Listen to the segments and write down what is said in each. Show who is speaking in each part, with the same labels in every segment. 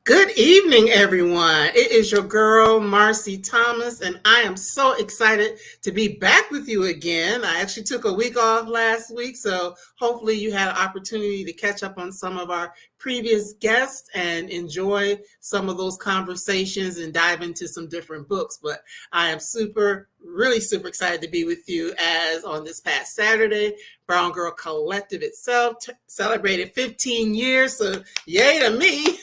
Speaker 1: Good evening, everyone. It is your girl, Marcy Thomas, and I am so excited to be back with you again. I actually took a week off last week, so hopefully you had an opportunity to catch up on some of our previous guests and enjoy some of those conversations and dive into some different books. But I am really super excited to be with you as on this past Saturday, Brown Girl Collective itself celebrated 15 years, so yay to me.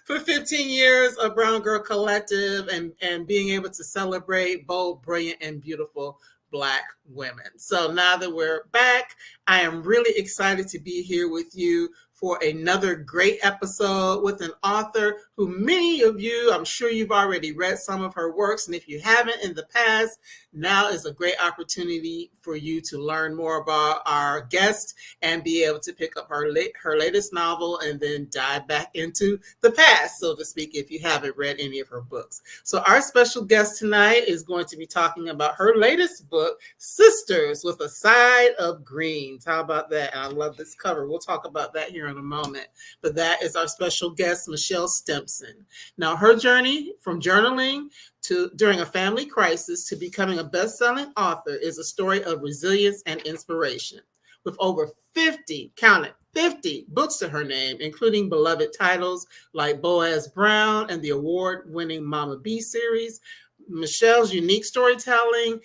Speaker 1: For 15 years of Brown Girl Collective and being able to celebrate bold, brilliant, and beautiful Black women. So now that we're back, I am really excited to be here with you for another great episode with an author who many of you, I'm sure you've already read some of her works. And if you haven't in the past, now is a great opportunity for you to learn more about our guest and be able to pick up her latest novel and then dive back into the past, so to speak, if you haven't read any of her books. So our special guest tonight is going to be talking about her latest book, Sisters with a Side of Greens. How about that? I love this cover. We'll talk about that here in a moment. But that is our special guest, Michelle Stimpson. Now, her journey from journaling to during a family crisis to becoming a best-selling author is a story of resilience and inspiration. With over 50, count it, 50 books to her name, including beloved titles like Boaz Brown and the award-winning Mama B series, Michelle's unique storytelling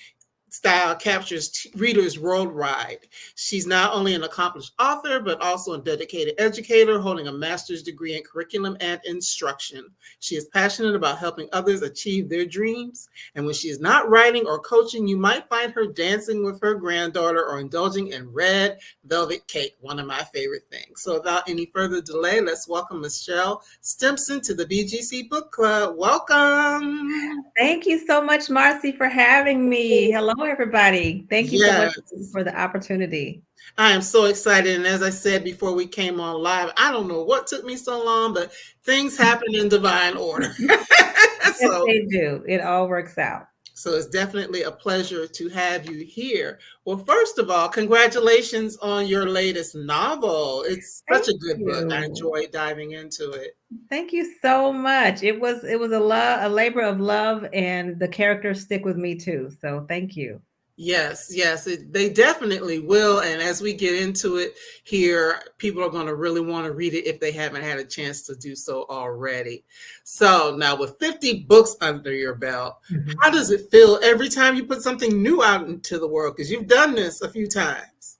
Speaker 1: style captures readers worldwide. She's not only an accomplished author, but also a dedicated educator holding a master's degree in curriculum and instruction. She is passionate about helping others achieve their dreams. And when she is not writing or coaching, you might find her dancing with her granddaughter or indulging in red velvet cake, one of my favorite things. So without any further delay, let's welcome Michelle Stimpson to the BGC Book Club. Welcome.
Speaker 2: Thank you so much, Marcy, for having me. Hello, everybody. Thank you so much
Speaker 1: Yes.
Speaker 2: for the opportunity.
Speaker 1: I am so excited. And as I said before we came on live, I don't know what took me so long, but things happen in divine order.
Speaker 2: Yes,
Speaker 1: so,
Speaker 2: they do. It all works out.
Speaker 1: so it's definitely a pleasure to have you here. Well, first of all, congratulations on your latest novel. It's such
Speaker 2: Thank
Speaker 1: a good book. I
Speaker 2: you.
Speaker 1: enjoyed diving into it.
Speaker 2: Thank you so much. It was a labor of love, and the characters stick with me too. So thank you.
Speaker 1: Yes, yes, they definitely will. And as we get into it here, people are going to really want to read it if they haven't had a chance to do so already. So now with 50 books under your belt,
Speaker 2: Mhm.
Speaker 1: how does it feel every time you put something new out into the world? Because you've done this a few times.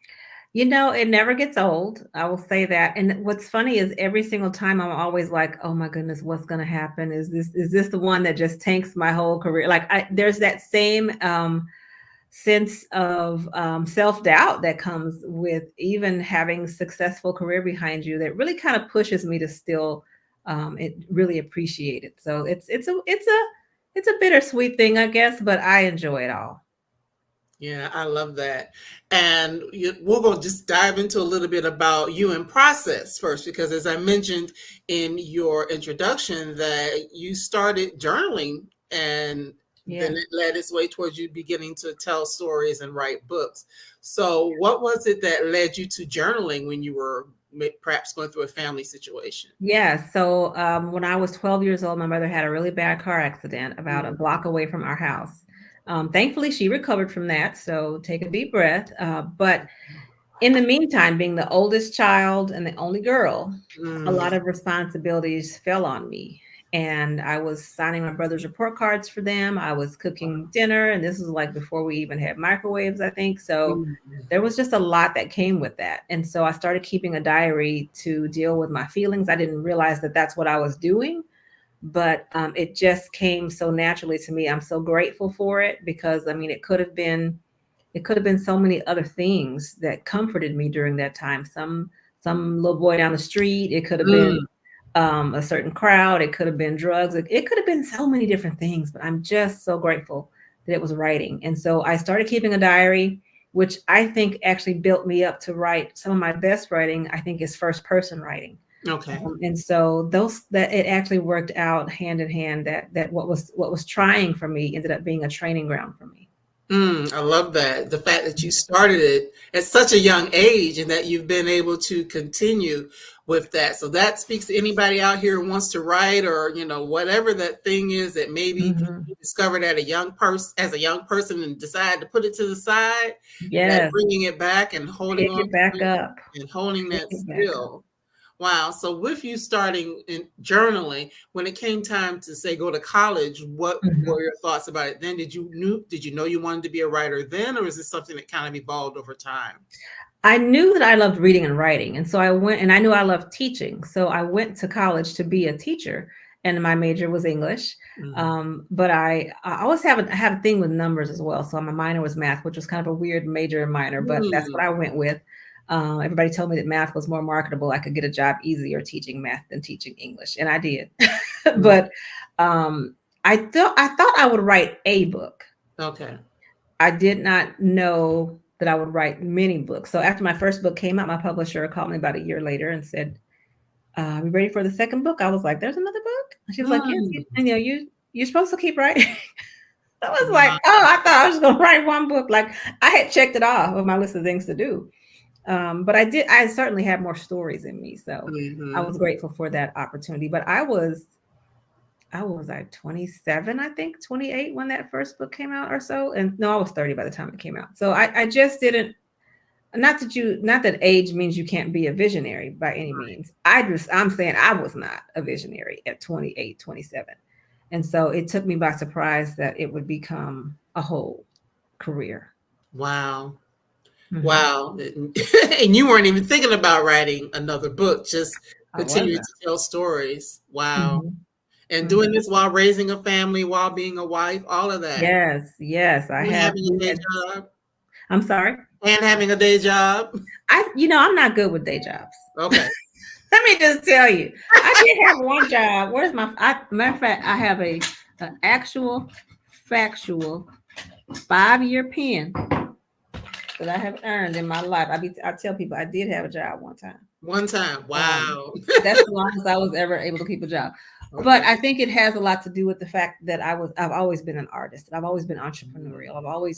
Speaker 2: It never gets old. I will say that. And what's funny is every single time I'm always like, "Oh my goodness, what's going to happen? Is this the one that just tanks my whole career?" There's that same sense of self-doubt that comes with even having successful career behind you that really kind of pushes me to still really appreciate it. So it's a bittersweet thing, I guess, but I enjoy it all.
Speaker 1: Yeah, I love that. And we're going to just dive into a little bit about you and process first, because as I mentioned in your introduction, that you started journaling and then
Speaker 2: Yeah.
Speaker 1: it led its way towards you beginning to tell stories and write books. So, what was it that led you to journaling when you were perhaps going through a family situation?
Speaker 2: Yeah. So when I was 12 years old, my mother had a really bad car accident about a
Speaker 1: Mm.
Speaker 2: block away from our house. Thankfully, she recovered from that. So take a deep breath. But in the meantime, being the oldest child and the only girl, a lot
Speaker 1: Mm.
Speaker 2: of responsibilities fell on me. And I was signing my brother's report cards for them. I was cooking dinner, and this was like before we even had microwaves, I think. So
Speaker 1: Mm.
Speaker 2: there was just a lot that came with that. And so I started keeping a diary to deal with my feelings. I didn't realize that that's what I was doing, but it just came so naturally to me. I'm so grateful for it because I mean, it could have been so many other things that comforted me during that time. Some little boy down the street. It could have been
Speaker 1: Mm.
Speaker 2: a certain crowd. It could have been drugs. It could have been so many different things. But I'm just so grateful that it was writing. And so I started keeping a diary, which I think actually built me up to write some of my best writing. I think is first person writing.
Speaker 1: Okay.
Speaker 2: And so those that it actually worked out hand in hand. That what was trying for me ended up being a training ground for me.
Speaker 1: I love that. The fact that you started it at such a young age and that you've been able to continue with that. So that speaks to anybody out here who wants to write, or, whatever that thing is that maybe
Speaker 2: Mhm.
Speaker 1: you discovered at a young person, as a young person, and decided to put it to the side, that
Speaker 2: Yes,
Speaker 1: bringing it back and holding
Speaker 2: pick
Speaker 1: on
Speaker 2: it
Speaker 1: to
Speaker 2: back
Speaker 1: it
Speaker 2: up.
Speaker 1: and holding
Speaker 2: Pick
Speaker 1: that
Speaker 2: it back up.
Speaker 1: still. Wow. So with you starting in journaling, when it came time to say go to college, what
Speaker 2: Mhm.
Speaker 1: were your thoughts about it then? Did you know you wanted to be a writer then, or is this something that kind of evolved over time?
Speaker 2: I knew that I loved reading and writing, and so I went, and I knew I loved teaching. So I went to college to be a teacher, and my major was English.
Speaker 1: Mhm.
Speaker 2: But I always have a thing with numbers as well. So my minor was math, which was kind of a weird major and minor, but that's what
Speaker 1: Mm,
Speaker 2: I went with. Everybody told me that math was more marketable. I could get a job easier teaching math than teaching English, and I did.
Speaker 1: right.
Speaker 2: But um, I thought I would write a book.
Speaker 1: Okay.
Speaker 2: I did not know that I would write many books. So after my first book came out, my publisher called me about a year later and said, "Are we ready for the second book?" I was like, "There's another book?" And she was like, "Yes,
Speaker 1: Mm,
Speaker 2: you're supposed to keep writing." I was like,
Speaker 1: wow.
Speaker 2: "Oh, I thought I was going to write one book." Like I had checked it off of my list of things to do. But I did. I certainly had more stories in me, so I
Speaker 1: Mhm.
Speaker 2: was grateful for that opportunity. But I was like 27, I think 28 when that first book came out or so. And no, I was 30 by the time it came out. So I just didn't, not that age means you can't be a visionary by any
Speaker 1: Right.
Speaker 2: means. I'm saying I was not a visionary at 28, 27. And so it took me by surprise that it would become a whole career.
Speaker 1: Wow.
Speaker 2: Mhm.
Speaker 1: Wow. And you weren't even thinking about writing another book, just
Speaker 2: I
Speaker 1: continuing
Speaker 2: wasn't.
Speaker 1: to tell stories. Wow.
Speaker 2: Mhm.
Speaker 1: And doing
Speaker 2: Mhm.
Speaker 1: this while raising a family, while being a wife, all of that.
Speaker 2: Yes, yes.
Speaker 1: And having a day job.
Speaker 2: I'm sorry.
Speaker 1: And having a day job.
Speaker 2: I'm not good with day jobs.
Speaker 1: Okay.
Speaker 2: Let me just tell you, I did have one job. Matter of fact, I have an actual factual 5-year pen that I have earned in my life. I tell people I did have a job one time.
Speaker 1: One time.
Speaker 2: Um,
Speaker 1: Wow.
Speaker 2: that's the longest I was ever able to keep a job. But
Speaker 1: Okay.
Speaker 2: I think it has a lot to do with the fact that I've always been an artist. I've always been
Speaker 1: Mm,
Speaker 2: entrepreneurial.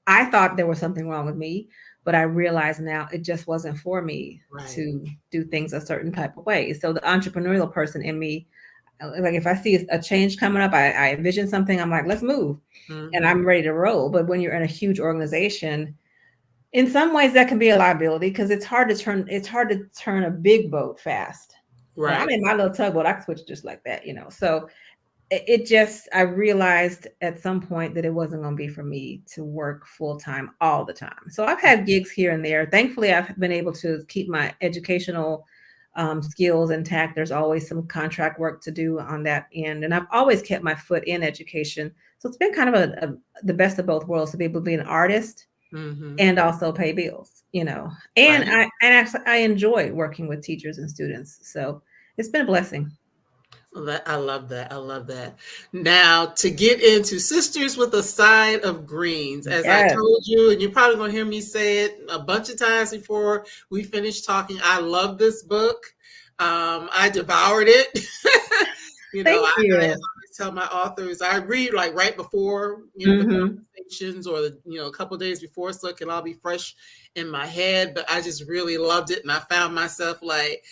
Speaker 2: I thought there was something wrong with me, but I realize now it just wasn't for me
Speaker 1: right.
Speaker 2: to do things a certain type of way. So the entrepreneurial person in me, like if I see a change coming up, I envision something, I'm like, let's move. And
Speaker 1: Hmm.
Speaker 2: I'm ready to roll. But when you're in a huge organization, in some ways that can be a liability because it's hard to turn a big boat fast. I'm
Speaker 1: Right.
Speaker 2: in my little tugboat, I can switch just like that. So it just, I realized at some point that it wasn't going to be for me to work full time all the time. So I've had gigs here and there. Thankfully, I've been able to keep my educational skills intact. There's always some contract work to do on that end, and I've always kept my foot in education. So it's been kind of the best of both worlds to be able to be an artist
Speaker 1: Hmm.
Speaker 2: and also pay bills. And
Speaker 1: Right.
Speaker 2: I enjoy working with teachers and students. So it's been a blessing.
Speaker 1: I love that. I love that. Now, to get into Sisters with a Side of Greens, as I
Speaker 2: Yes.
Speaker 1: told you, and you're probably going to hear me say it a bunch of times before we finish talking, I love this book. I devoured it.
Speaker 2: Thank
Speaker 1: I
Speaker 2: you.
Speaker 1: always tell my authors, I read like right before, the
Speaker 2: Hmm.
Speaker 1: conversations, or a couple days before, so it can all be fresh in my head. But I just really loved it. And I found myself like,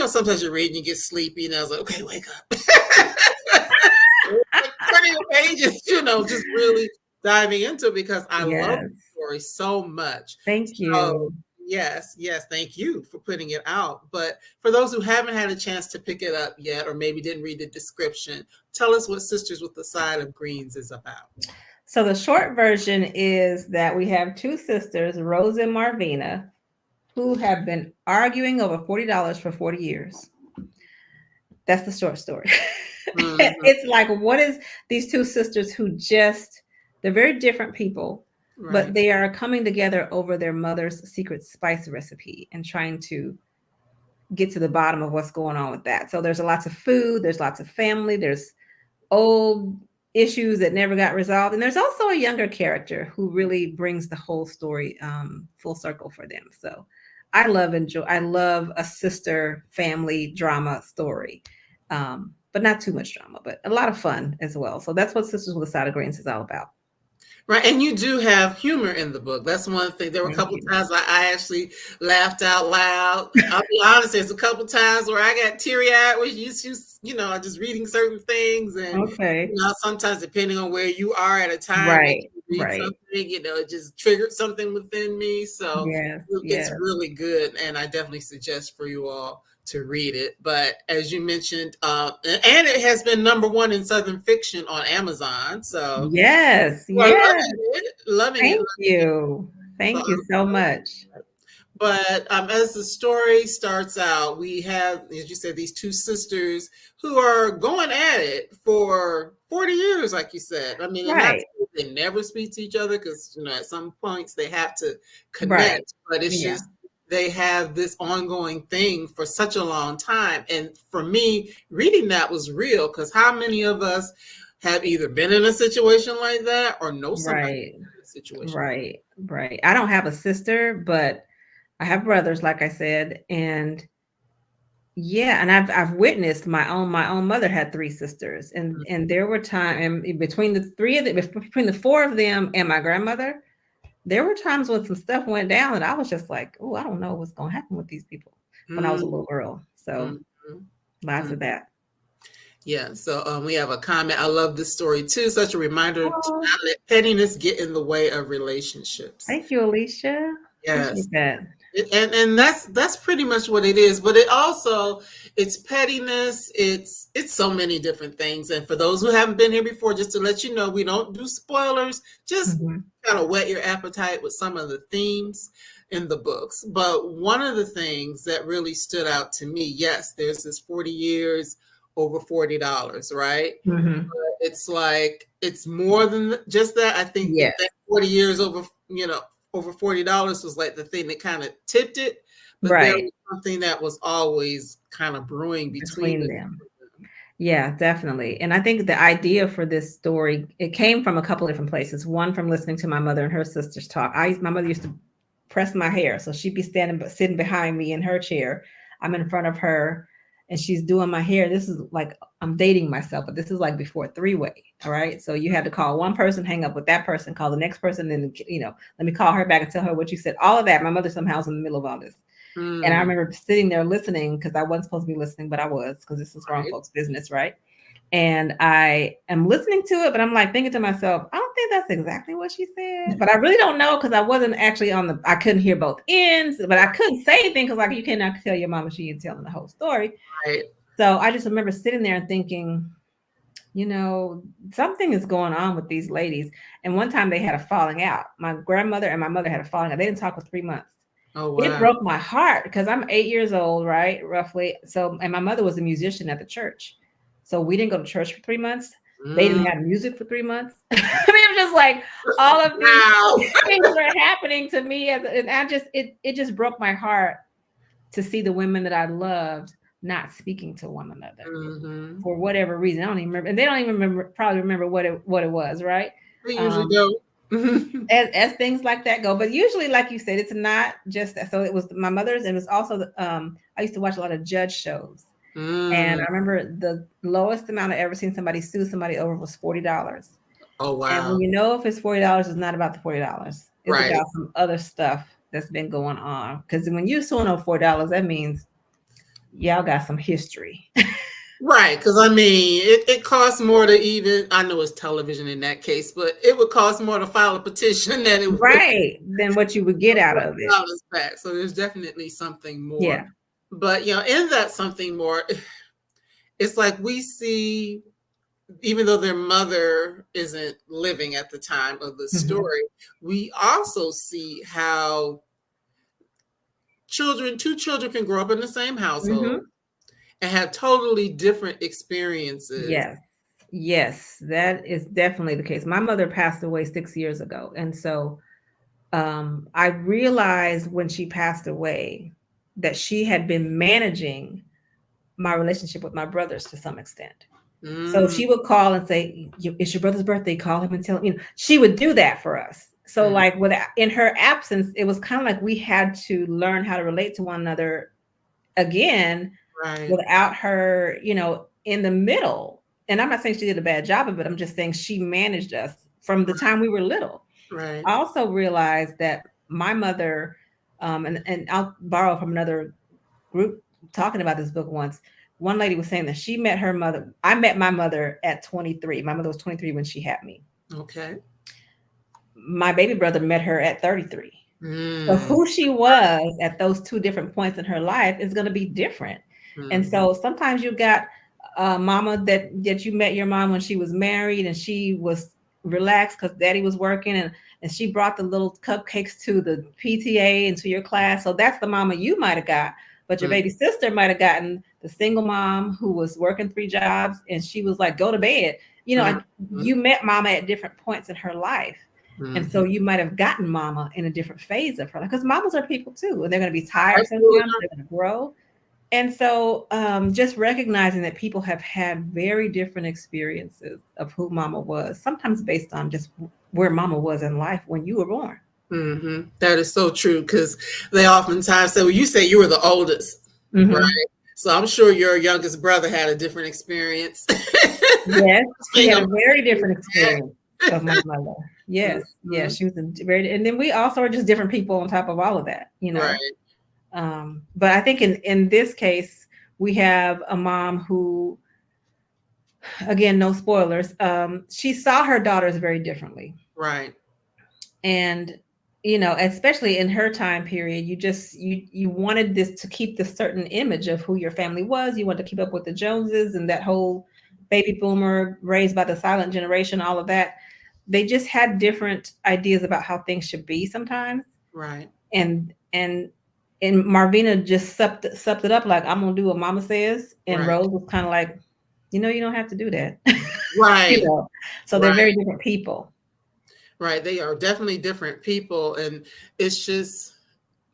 Speaker 1: sometimes you read and you get sleepy, and I was like, okay, wake up. Turning the pages, just really diving into it because I love the
Speaker 2: Yes.
Speaker 1: story so much.
Speaker 2: Thank
Speaker 1: So,
Speaker 2: you.
Speaker 1: yes, yes, thank you for putting it out. But for those who haven't had a chance to pick it up yet, or maybe didn't read the description, tell us what Sisters with the Side of Greens is about.
Speaker 2: So the short version is that we have two sisters, Rose and Marvina, who have been arguing over $40 for 40 years. That's the short story.
Speaker 1: Mhm.
Speaker 2: It's like, what is these two sisters who they're very different people, but
Speaker 1: Right.
Speaker 2: they are coming together over their mother's secret spice recipe and trying to get to the bottom of what's going on with that. So there's lots of food, there's lots of family, there's old issues that never got resolved. And there's also a younger character who really brings the whole story full circle for them. So I love a sister family drama story. But not too much drama, but a lot of fun as well. So that's what Sisters with a Side of Greens is all about.
Speaker 1: Right, and you do have humor in the book. That's one thing. There were a
Speaker 2: Thank
Speaker 1: couple
Speaker 2: you.
Speaker 1: times I actually laughed out loud. I'll be honest, there's a couple times where I got teary-eyed with just reading certain things, and
Speaker 2: Okay.
Speaker 1: sometimes depending on where you are at a time when
Speaker 2: Right.
Speaker 1: you read
Speaker 2: Right.
Speaker 1: something, it just triggered something within me. So
Speaker 2: Yes.
Speaker 1: it's
Speaker 2: Yes.
Speaker 1: really good, and I definitely suggest for you all to read it. But as you mentioned, and it has been #1 in Southern fiction on Amazon. So
Speaker 2: Yes.
Speaker 1: we're
Speaker 2: Yes.
Speaker 1: loving it.
Speaker 2: Thank you.
Speaker 1: So
Speaker 2: Thank you so much.
Speaker 1: but as the story starts out, we have, as you said, these two sisters who are going at it for 40 years, like you said. I mean, and not
Speaker 2: Right.
Speaker 1: to say they never speak to each other because, at some points they have to
Speaker 2: Right.
Speaker 1: connect, but it's
Speaker 2: Yeah.
Speaker 1: just they have this ongoing thing for such a long time. And for me, reading that was real because how many of us have either been in a situation like that or know somebody
Speaker 2: Right.
Speaker 1: in a situation like
Speaker 2: Right. Right. I don't have a sister, but I have brothers, like I said, and yeah, and I've witnessed my own mother had three sisters,
Speaker 1: that?
Speaker 2: and there were times between the three of them, between the four of them and my grandmother, there were times when some stuff went down, and I was just like, oh, I don't know what's going to happen with these people when I was a
Speaker 1: Mm,
Speaker 2: little girl. So
Speaker 1: mm, mm,
Speaker 2: lots
Speaker 1: mm.
Speaker 2: of that.
Speaker 1: Yeah, so we have a comment. I love this story too. Such a reminder to
Speaker 2: Oh,
Speaker 1: not let pettiness get in the way of relationships.
Speaker 2: thank you, Alicia.
Speaker 1: Yes,
Speaker 2: Appreciate that.
Speaker 1: and that's pretty much what it is. But it also it's pettiness. It's so many different things. And for those who haven't been here before, just to let you know, we don't do spoilers. Just
Speaker 2: Hmm.
Speaker 1: kind of whet your appetite with some of the themes in the books. But one of the things that really stood out to me, yes, there's this 40 years over $40, right?
Speaker 2: Hmm.
Speaker 1: It's like it's more than just that. I think
Speaker 2: Yes.
Speaker 1: that 40 years over $40 was like the thing that kind of tipped it, but there
Speaker 2: Right.
Speaker 1: was something that was always kind of brewing between
Speaker 2: Between
Speaker 1: the
Speaker 2: them.
Speaker 1: two of them.
Speaker 2: Yeah, definitely. And I think the idea for this story, it came from a couple of different places. One from listening to my mother and her sisters talk. My mother used to press my hair. So she'd be sitting behind me in her chair. I'm in front of her and she's doing my hair. This is like, I'm dating myself, but this is like before three-way. All right. So you had to call one person, hang up with that person, call the next person, then, let me call her back and tell her what you said. All of that. My mother somehow was in the middle of all this. And I
Speaker 1: Mm,
Speaker 2: remember sitting there listening because I wasn't supposed to be listening, but I was because this is grown
Speaker 1: right.
Speaker 2: folks' business, right? And I am listening to it, but I'm like thinking to myself, I don't think that's exactly what she said. But I really don't know because I wasn't actually I couldn't hear both ends, but I couldn't say anything because like you cannot tell your mama she ain't telling the whole story.
Speaker 1: Right.
Speaker 2: So I just remember sitting there and thinking, you know, something is going on with these ladies. And one time they had a falling out. My grandmother and my mother had a falling out. They didn't talk for 3 months.
Speaker 1: Oh
Speaker 2: It
Speaker 1: wow.
Speaker 2: broke my heart because I'm 8 years old, right? Roughly. So, and my mother was a musician at the church. So we didn't go to church for 3 months. They didn't
Speaker 1: Mm,
Speaker 2: have music for 3 months. I mean, it was just like all of these
Speaker 1: wow.
Speaker 2: things were happening to me. And it just broke my heart to see the women that I loved not speaking to one another
Speaker 1: Hmm.
Speaker 2: for whatever reason. I don't even remember. And they don't even probably remember what it was, right?
Speaker 1: We usually
Speaker 2: Um,
Speaker 1: don't.
Speaker 2: as things like that go. But usually, like you said, it's not just that. So it was my mother's, and it was also I used to watch a lot of judge shows, and
Speaker 1: Mm.
Speaker 2: I remember the lowest amount I ever seen somebody sue somebody over was $40.
Speaker 1: Oh
Speaker 2: And
Speaker 1: wow.
Speaker 2: when you know if it's $40, it's not about the $40. It's
Speaker 1: Right.
Speaker 2: about some other stuff that's been going on. Because when you suing over $4, that means y'all got some history.
Speaker 1: Right, because I mean, it costs more to even, I know it's television in that case, but it would cost more to file a petition than it would
Speaker 2: Right. Than what you would get out of it.
Speaker 1: $40 back. So there's definitely something more.
Speaker 2: Yeah.
Speaker 1: But, in that something more, it's like we see, even though their mother isn't living at the time of the
Speaker 2: Hmm.
Speaker 1: story, we also see how two children can grow up in the same household
Speaker 2: Hmm.
Speaker 1: and have totally different experiences.
Speaker 2: Yes. Yes, that is definitely the case. My mother passed away 6 years ago. And so I realized when she passed away that she had been managing my relationship with my brothers to some extent. So
Speaker 1: Mm,
Speaker 2: she would call and say, "It's your brother's birthday. Call him and tell him." She would do that for us. So,
Speaker 1: mm,
Speaker 2: like, in her absence, it was kind of like we had to learn how to relate to one another again
Speaker 1: right.
Speaker 2: without her, in the middle. And I'm not saying she did a bad job of it. I'm just saying she managed us from the time we were little.
Speaker 1: Right.
Speaker 2: I also realized that my mother, and I'll borrow from another group talking about this book once. One lady was saying that she met her mother. I met my mother at 23. My mother was 23 when she had me.
Speaker 1: Okay.
Speaker 2: My baby brother met her at 33. So
Speaker 1: Mm.
Speaker 2: who she was at those two different points in her life is going to be different. And
Speaker 1: Mm-hmm.
Speaker 2: so sometimes you got a mama that you met your mom when she was married and she was relaxed because daddy was working and she brought the little cupcakes to the PTA and to your class. So that's the mama you might have got. But your
Speaker 1: Mm-hmm.
Speaker 2: baby sister might have gotten the single mom who was working 3 jobs and she was like, go to bed.
Speaker 1: Mm-hmm.
Speaker 2: You met mama at different points in her life. And
Speaker 1: Mm-hmm.
Speaker 2: so you might have gotten mama in a different phase of her life because mamas are people too, and they're going to be tired
Speaker 1: Absolutely.
Speaker 2: sometimes, they're going to grow. And so just recognizing that people have had very different experiences of who mama was, sometimes based on just where mama was in life when you were born.
Speaker 1: Mm-hmm. That is so true because they oftentimes say, well, you say you were the oldest, right?
Speaker 2: Mm-hmm.
Speaker 1: So I'm sure your youngest brother had a different experience.
Speaker 2: Yes, he
Speaker 1: Seeing
Speaker 2: had
Speaker 1: a
Speaker 2: a very different experience of my mother. Yes,
Speaker 1: Mhm.
Speaker 2: yes, she was very, and then we also are just different people on top of all of that,
Speaker 1: Right.
Speaker 2: But I think in this case, we have a mom who, again, no spoilers, she saw her daughters very differently.
Speaker 1: Right.
Speaker 2: And, especially in her time period, you wanted this to keep this certain image of who your family was. You wanted to keep up with the Joneses and that whole baby boomer raised by the silent generation, all of that. They just had different ideas about how things should be sometimes.
Speaker 1: Right.
Speaker 2: And and Marvina just supped it up like, I'm gonna do what mama says. And
Speaker 1: Right.
Speaker 2: Rose was kind of like, you don't have to do that. you
Speaker 1: Right.
Speaker 2: know. So they're
Speaker 1: Right.
Speaker 2: very different people.
Speaker 1: Right. They are definitely different people. And it's just,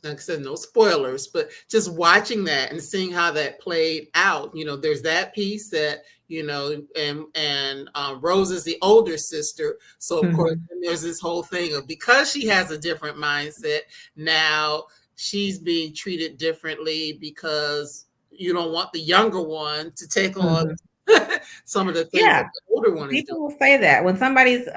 Speaker 1: like I said, no spoilers, but just watching that and seeing how that played out. There's that piece that, and Rose is the older sister. So of course,
Speaker 2: Mhm.
Speaker 1: then there's this whole thing of because she has a different mindset, now she's being treated differently because you don't want the younger one to take on
Speaker 2: Mhm.
Speaker 1: some of the things that
Speaker 2: Yeah,
Speaker 1: the older one is doing.
Speaker 2: people will say that when somebody's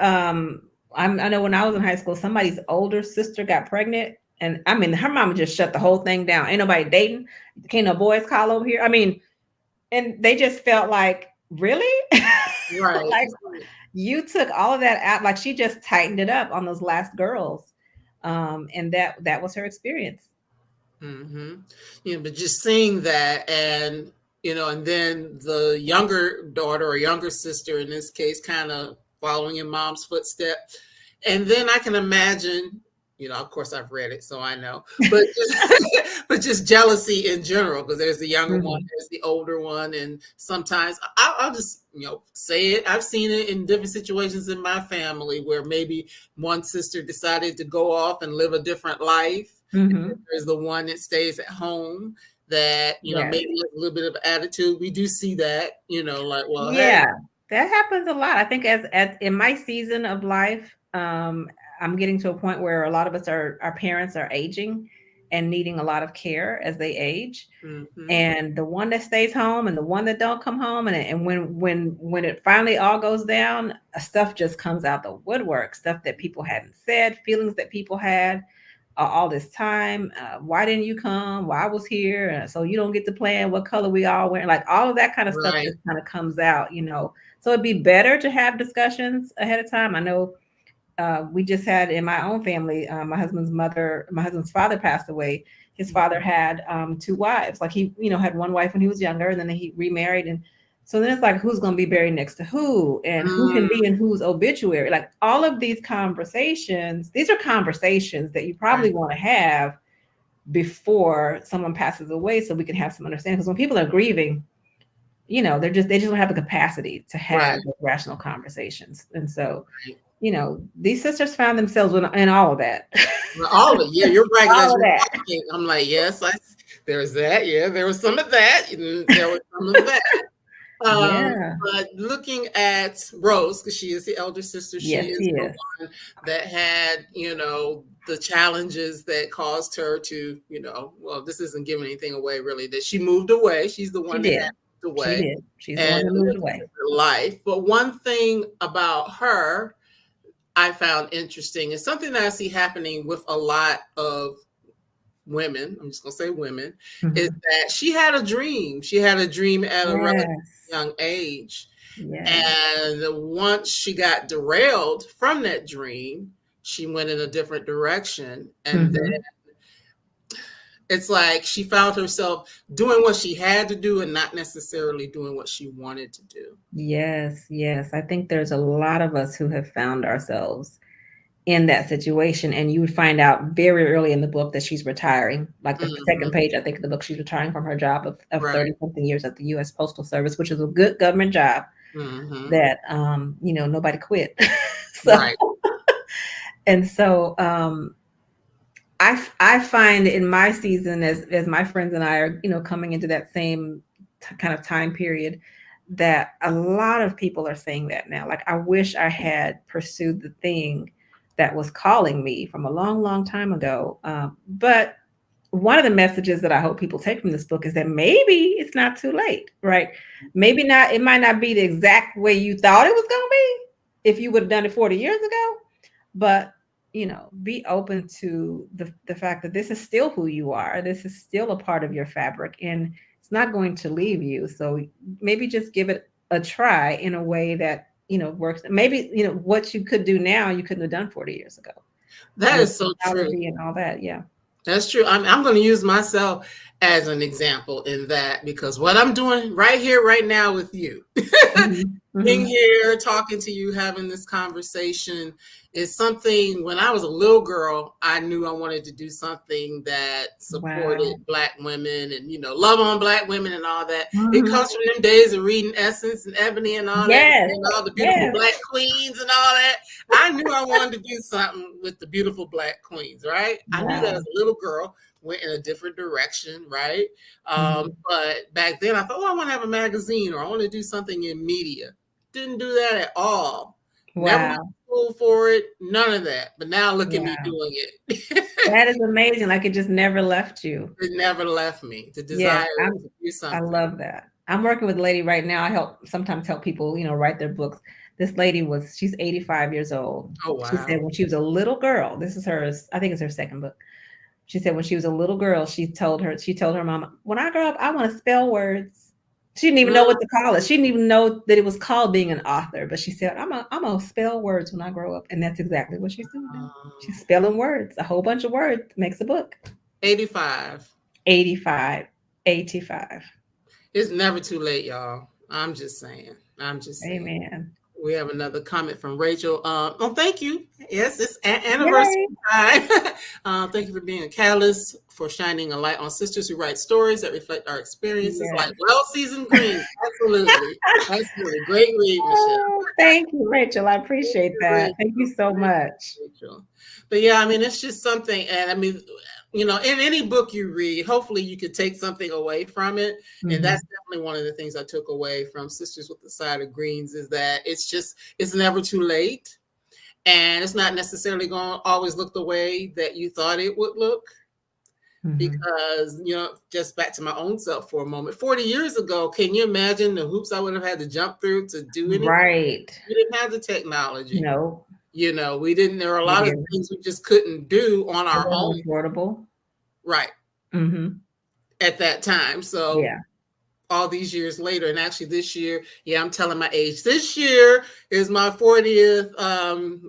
Speaker 2: I know when I was in high school, somebody's older sister got pregnant, and I mean her mama just shut the whole thing down. Ain't nobody dating. Can't no boys call over here. I mean, and they just felt like, really?
Speaker 1: Right.
Speaker 2: Like you took all of that out. Like she just tightened it up on those last girls. And that was her experience.
Speaker 1: Mm-hmm. But just seeing that, and then the younger daughter or younger sister in this case, kind of following in mom's footsteps, and then I can imagine, of course I've read it, so I know, but but just jealousy in general, because there's the younger one,
Speaker 2: Mhm.
Speaker 1: there's the older one, and sometimes I'll just say it. I've seen it in different situations in my family where maybe one sister decided to go off and live a different life.
Speaker 2: Mhm.
Speaker 1: There's the one that stays at home that,
Speaker 2: Yes.
Speaker 1: maybe has a little bit of attitude. We do see that, like, well, hey,
Speaker 2: Yeah, that happens a lot. I think as in my season of life, I'm getting to a point where a lot of us our parents are aging and needing a lot of care as they age.
Speaker 1: mm-hmm,
Speaker 2: And the one that stays home and the one that don't come home, and when it finally all goes down, stuff just comes out the woodwork. Stuff that people hadn't said, feelings that people had all this time. Why didn't you come? Well, I was here, so you don't get to plan what color we all wear. Like all of that kind of stuff
Speaker 1: right,
Speaker 2: just kind of comes out. So it'd be better to have discussions ahead of time. I know we just had in my own family, my husband's father passed away. His father had 2 wives. Like he had one wife when he was younger, and then he remarried. And so then it's like, who's going to be buried next to who, and who can
Speaker 1: mm,
Speaker 2: be in whose obituary? Like all of these conversations, these are conversations that you
Speaker 1: right,
Speaker 2: probably want to have before someone passes away, so we can have some understanding. Because when people are grieving, they just don't have the capacity to
Speaker 1: right,
Speaker 2: have those rational conversations. And so
Speaker 1: right.
Speaker 2: these sisters found themselves in all of that.
Speaker 1: Well, all of it, yeah, you're bragging as
Speaker 2: All of
Speaker 1: you're
Speaker 2: that.
Speaker 1: talking. I'm like, yes, there's that. Yeah, there was some of that. And there was some of that.
Speaker 2: Yeah.
Speaker 1: But looking at Rose, because she is the elder sister, she
Speaker 2: Yes,
Speaker 1: is
Speaker 2: she
Speaker 1: the
Speaker 2: is.
Speaker 1: one that had, the challenges that caused her to, well, this isn't giving anything away really, that she moved away. She's the
Speaker 2: She
Speaker 1: one that
Speaker 2: did.
Speaker 1: had moved
Speaker 2: She
Speaker 1: away
Speaker 2: did. She's the
Speaker 1: and
Speaker 2: one that moved
Speaker 1: lived
Speaker 2: away.
Speaker 1: a different life. But one thing about her I found interesting, and something that I see happening with a lot of women, I'm just going to say women, is that she had a dream. She had a dream at a relatively
Speaker 2: Yes.
Speaker 1: young age.
Speaker 2: Yes.
Speaker 1: And once she got derailed from that dream, she went in a different direction. And then
Speaker 2: Mhm.
Speaker 1: it's like she found herself doing what she had to do and not necessarily doing what she wanted to do.
Speaker 2: Yes, yes. I think there's a lot of us who have found ourselves in that situation, and you would find out very early in the book that she's retiring. Like the second
Speaker 1: Hmm.
Speaker 2: page, I think, of the book, she's retiring from her job of
Speaker 1: Right.
Speaker 2: 30 something years at the US Postal Service, which is a good government job
Speaker 1: Hmm.
Speaker 2: that nobody quit. So
Speaker 1: Right.
Speaker 2: and so I find in my season, as my friends and I are, coming into that same kind of time period, that a lot of people are saying that now. Like, I wish I had pursued the thing that was calling me from a long, long time ago. But one of the messages that I hope people take from this book is that maybe it's not too late, right? Maybe not, it might not be the exact way you thought it was going to be if you would have done it 40 years ago, but be open to the fact that this is still who you are. This is still a part of your fabric, and it's not going to leave you. So maybe just give it a try in a way that works. Maybe what you could do now you couldn't have done 40 years ago
Speaker 1: That
Speaker 2: with
Speaker 1: is so true.
Speaker 2: technology and all that. Yeah.
Speaker 1: That's true. I'm going to use myself as an example in that, because what I'm doing right here, right now with you,
Speaker 2: Hmm.
Speaker 1: being
Speaker 2: Hmm.
Speaker 1: here, talking to you, having this conversation is something. When I was a little girl, I knew I wanted to do something that supported
Speaker 2: Wow.
Speaker 1: Black women and, love on Black women and all that. It
Speaker 2: Hmm.
Speaker 1: comes from them days of reading Essence and Ebony and all that,
Speaker 2: Yes.
Speaker 1: and all the beautiful
Speaker 2: Yes.
Speaker 1: Black queens and all that. I knew I wanted to do something with the beautiful Black queens, right? I knew that as
Speaker 2: Wow.
Speaker 1: a little girl, went in a different direction, right?
Speaker 2: Hmm.
Speaker 1: But back then I thought, oh, I want to have a magazine, or I want to do something in media. Didn't do that at all. Never went
Speaker 2: Wow.
Speaker 1: to school for it. None of that. But now look at me
Speaker 2: Wow.
Speaker 1: doing it.
Speaker 2: That is amazing. Like, it just never left you.
Speaker 1: It never left me. The
Speaker 2: Yes,
Speaker 1: desire to do
Speaker 2: I
Speaker 1: something.
Speaker 2: love that. I'm working with a lady right now. I sometimes help people, write their books. This lady she's 85 years old.
Speaker 1: Oh
Speaker 2: She said
Speaker 1: wow.
Speaker 2: when she was a little girl, this is hers, I think it's her second book. She said when she was a little girl, she told her mama, when I grow up, I want to spell words. She didn't even know what to call it. She didn't even know that it was called being an author, but she said, I'm gonna spell words when I grow up. And that's exactly what she's doing now. She's
Speaker 1: Um,
Speaker 2: spelling words, a whole bunch of words, makes a book.
Speaker 1: 85.
Speaker 2: 85, 85.
Speaker 1: It's never too late, y'all. I'm just saying. I'm just saying.
Speaker 2: Amen.
Speaker 1: We have another comment from Rachel. Oh, thank you. Yes, it's anniversary
Speaker 2: Yay.
Speaker 1: time. Thank you for being a catalyst for shining a light on sisters who write stories that reflect our experiences, like
Speaker 2: Yes.
Speaker 1: well-seasoned greens. Absolutely. Absolutely. Great read, Michelle.
Speaker 2: Oh, thank you, Rachel. I
Speaker 1: Thank
Speaker 2: appreciate
Speaker 1: you,
Speaker 2: that. Thank you
Speaker 1: Rachel.
Speaker 2: so
Speaker 1: Thank
Speaker 2: much.
Speaker 1: you, Rachel. But yeah, I mean, it's just something. And I mean, in any book you read, hopefully you could take something away from it. And
Speaker 2: Mhm.
Speaker 1: that's definitely one of the things I took away from Sisters with the Side of Greens, is that it's never too late. And it's not necessarily going to always look the way that you thought it would look.
Speaker 2: Mhm.
Speaker 1: Because, just back to my own self for a moment, 40 years ago, can you imagine the hoops I would have had to jump through to do anything?
Speaker 2: Right.
Speaker 1: We didn't have the technology.
Speaker 2: No,
Speaker 1: There were a
Speaker 2: we
Speaker 1: lot of
Speaker 2: didn't.
Speaker 1: things we just couldn't do on
Speaker 2: It
Speaker 1: our
Speaker 2: wasn't
Speaker 1: own,
Speaker 2: affordable.
Speaker 1: right,
Speaker 2: Mhm.
Speaker 1: at that time. So
Speaker 2: Yeah.
Speaker 1: all these years later, and actually this year, yeah, I'm telling my age. This year is my 40th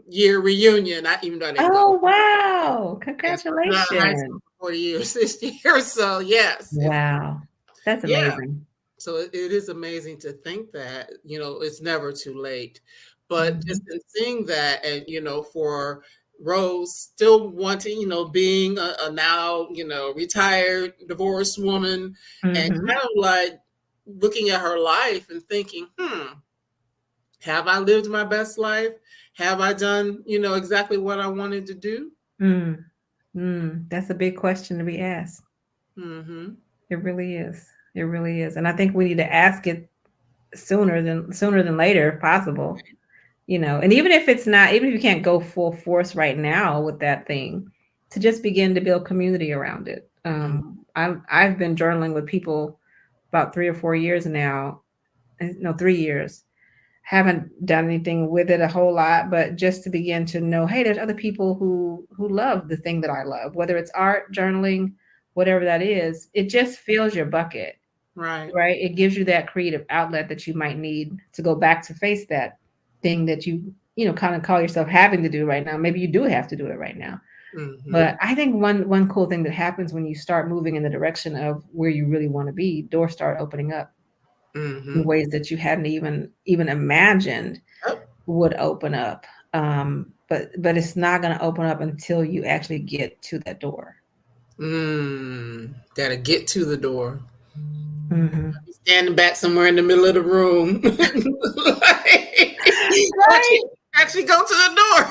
Speaker 1: year reunion. Even though I didn't go.
Speaker 2: Oh, wow.
Speaker 1: Yes, we've been out of high school
Speaker 2: Congratulations.
Speaker 1: for 40 years this year. So yes,
Speaker 2: Wow. That's
Speaker 1: yeah.
Speaker 2: amazing.
Speaker 1: So it is amazing to think that, it's never too late. But just
Speaker 2: Mhm.
Speaker 1: in seeing that, and, for Rose still wanting, being a now, retired, divorced woman, and
Speaker 2: Mhm.
Speaker 1: kind of like looking at her life and thinking, have I lived my best life? Have I done, exactly what I wanted to do?
Speaker 2: Mm. That's a big question to be asked.
Speaker 1: Hmm.
Speaker 2: It really is. It really is. And I think we need to ask it sooner than later if possible. And even if it's not, even if you can't go full force right now with that thing, to just begin to build community around it. I've been journaling with people about 3 or 4 years now, no, 3 years. haven't done anything with it a whole lot, but just to begin to know, hey, there's other people who love the thing that I love, whether it's art, journaling, whatever that is, it just fills your bucket,
Speaker 1: Right.
Speaker 2: right? It gives you that creative outlet that you might need to go back to face that thing that you know, kind of call yourself having to do right now. Maybe you do have to do it right now.
Speaker 1: Mm-hmm.
Speaker 2: But I think one cool thing that happens when you start moving in the direction of where you really want to be, doors start opening up in
Speaker 1: Mm-hmm.
Speaker 2: ways that you hadn't even imagined
Speaker 1: Yep.
Speaker 2: would open up. But it's not going to open up until you actually get to that door.
Speaker 1: Gotta get to the door.
Speaker 2: Mm-hmm.
Speaker 1: Standing back somewhere in the middle of the room.
Speaker 2: Right.
Speaker 1: Actually go to the door.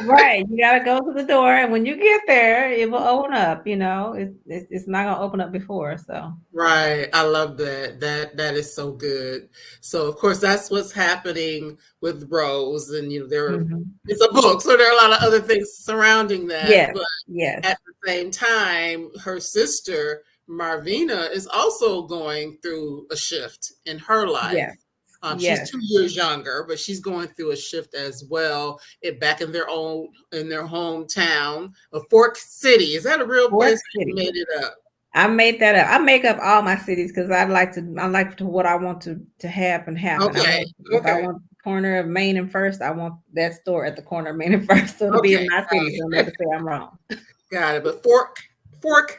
Speaker 2: Right. You got to go to the door, and when you get there, it will open up. You know, it's not going to open up before. So.
Speaker 1: Right. I love that. That is so good. So of course that's what's happening with Rose. And
Speaker 2: Mm-hmm.
Speaker 1: it's a book, so there are a lot of other things surrounding that.
Speaker 2: Yes.
Speaker 1: But
Speaker 2: Yes.
Speaker 1: at the same time, her sister Marvina is also going through a shift in her life.
Speaker 2: Yes.
Speaker 1: She's
Speaker 2: Yes.
Speaker 1: 2 years younger, but she's going through a shift as well. Back in their hometown of Fork City. Is that a real
Speaker 2: Fork
Speaker 1: place? Or you
Speaker 2: City.
Speaker 1: made it up.
Speaker 2: I made that up. I make up all my cities because I like to what I want to happen happen. I
Speaker 1: Okay.
Speaker 2: want if I
Speaker 1: Okay.
Speaker 2: want the corner of Main and First, I want that store at the corner of Main and First. So it'll be in
Speaker 1: Okay.
Speaker 2: my city, so nobody say I'm wrong.
Speaker 1: Got it. But Fork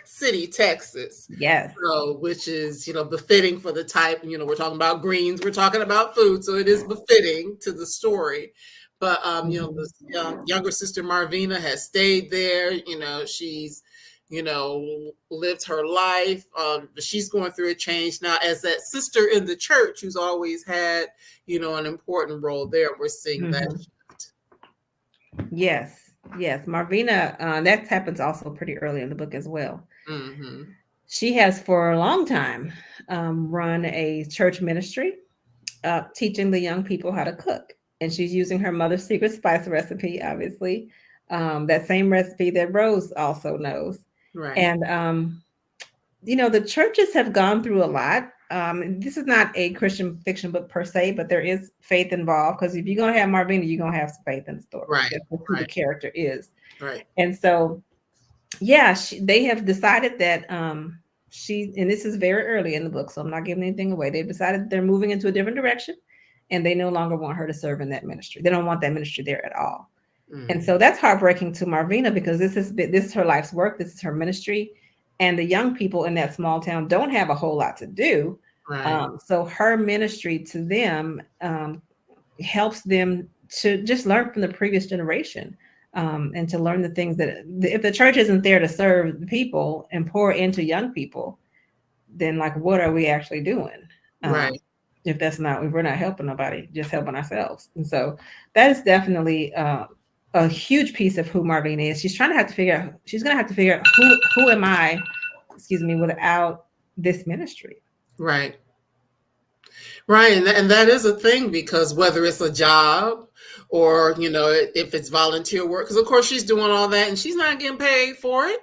Speaker 1: City, Texas.
Speaker 2: Yes.
Speaker 1: So, which is, befitting for the type, we're talking about greens, we're talking about food. So it is befitting to the story. But,
Speaker 2: Mhm.
Speaker 1: the younger sister Marvina has stayed there. She's, lived her life. But she's going through a change now as that sister in the church who's always had, an important role there. We're seeing that
Speaker 2: Mhm.
Speaker 1: shift.
Speaker 2: Yes. Yes. Marvina, that happens also pretty early in the book as well.
Speaker 1: Mm-hmm.
Speaker 2: She has for a long time run a church ministry teaching the young people how to cook. And she's using her mother's secret spice recipe, obviously, that same recipe that Rose also knows.
Speaker 1: Right.
Speaker 2: And, the churches have gone through a lot. This is not a Christian fiction book per se, but there is faith involved because if you're going to have Marvina, you're going to have some faith in the story.
Speaker 1: Right.
Speaker 2: That's who the
Speaker 1: Right.
Speaker 2: character is.
Speaker 1: Right.
Speaker 2: And so, yeah, they have decided that and this is very early in the book, so I'm not giving anything away. They've decided they're moving into a different direction and they no longer want her to serve in that ministry. They don't want that ministry there at all. And so that's heartbreaking to Marvina because this is her life's work. This is her ministry. And the young people in that small town don't have a whole lot to do.
Speaker 1: Right.
Speaker 2: So her ministry to them helps them to just learn from the previous generation and to learn the things that if the church isn't there to serve the people and pour into young people, then like what are we actually doing?
Speaker 1: Right.
Speaker 2: If we're not helping nobody, just helping ourselves. And so that is definitely a huge piece of who Marvina is. She's gonna have to figure out who am I, excuse me, without this ministry.
Speaker 1: Right. Right. And that is a thing because whether it's a job or, if it's volunteer work, because of course she's doing all that and she's not getting paid for it.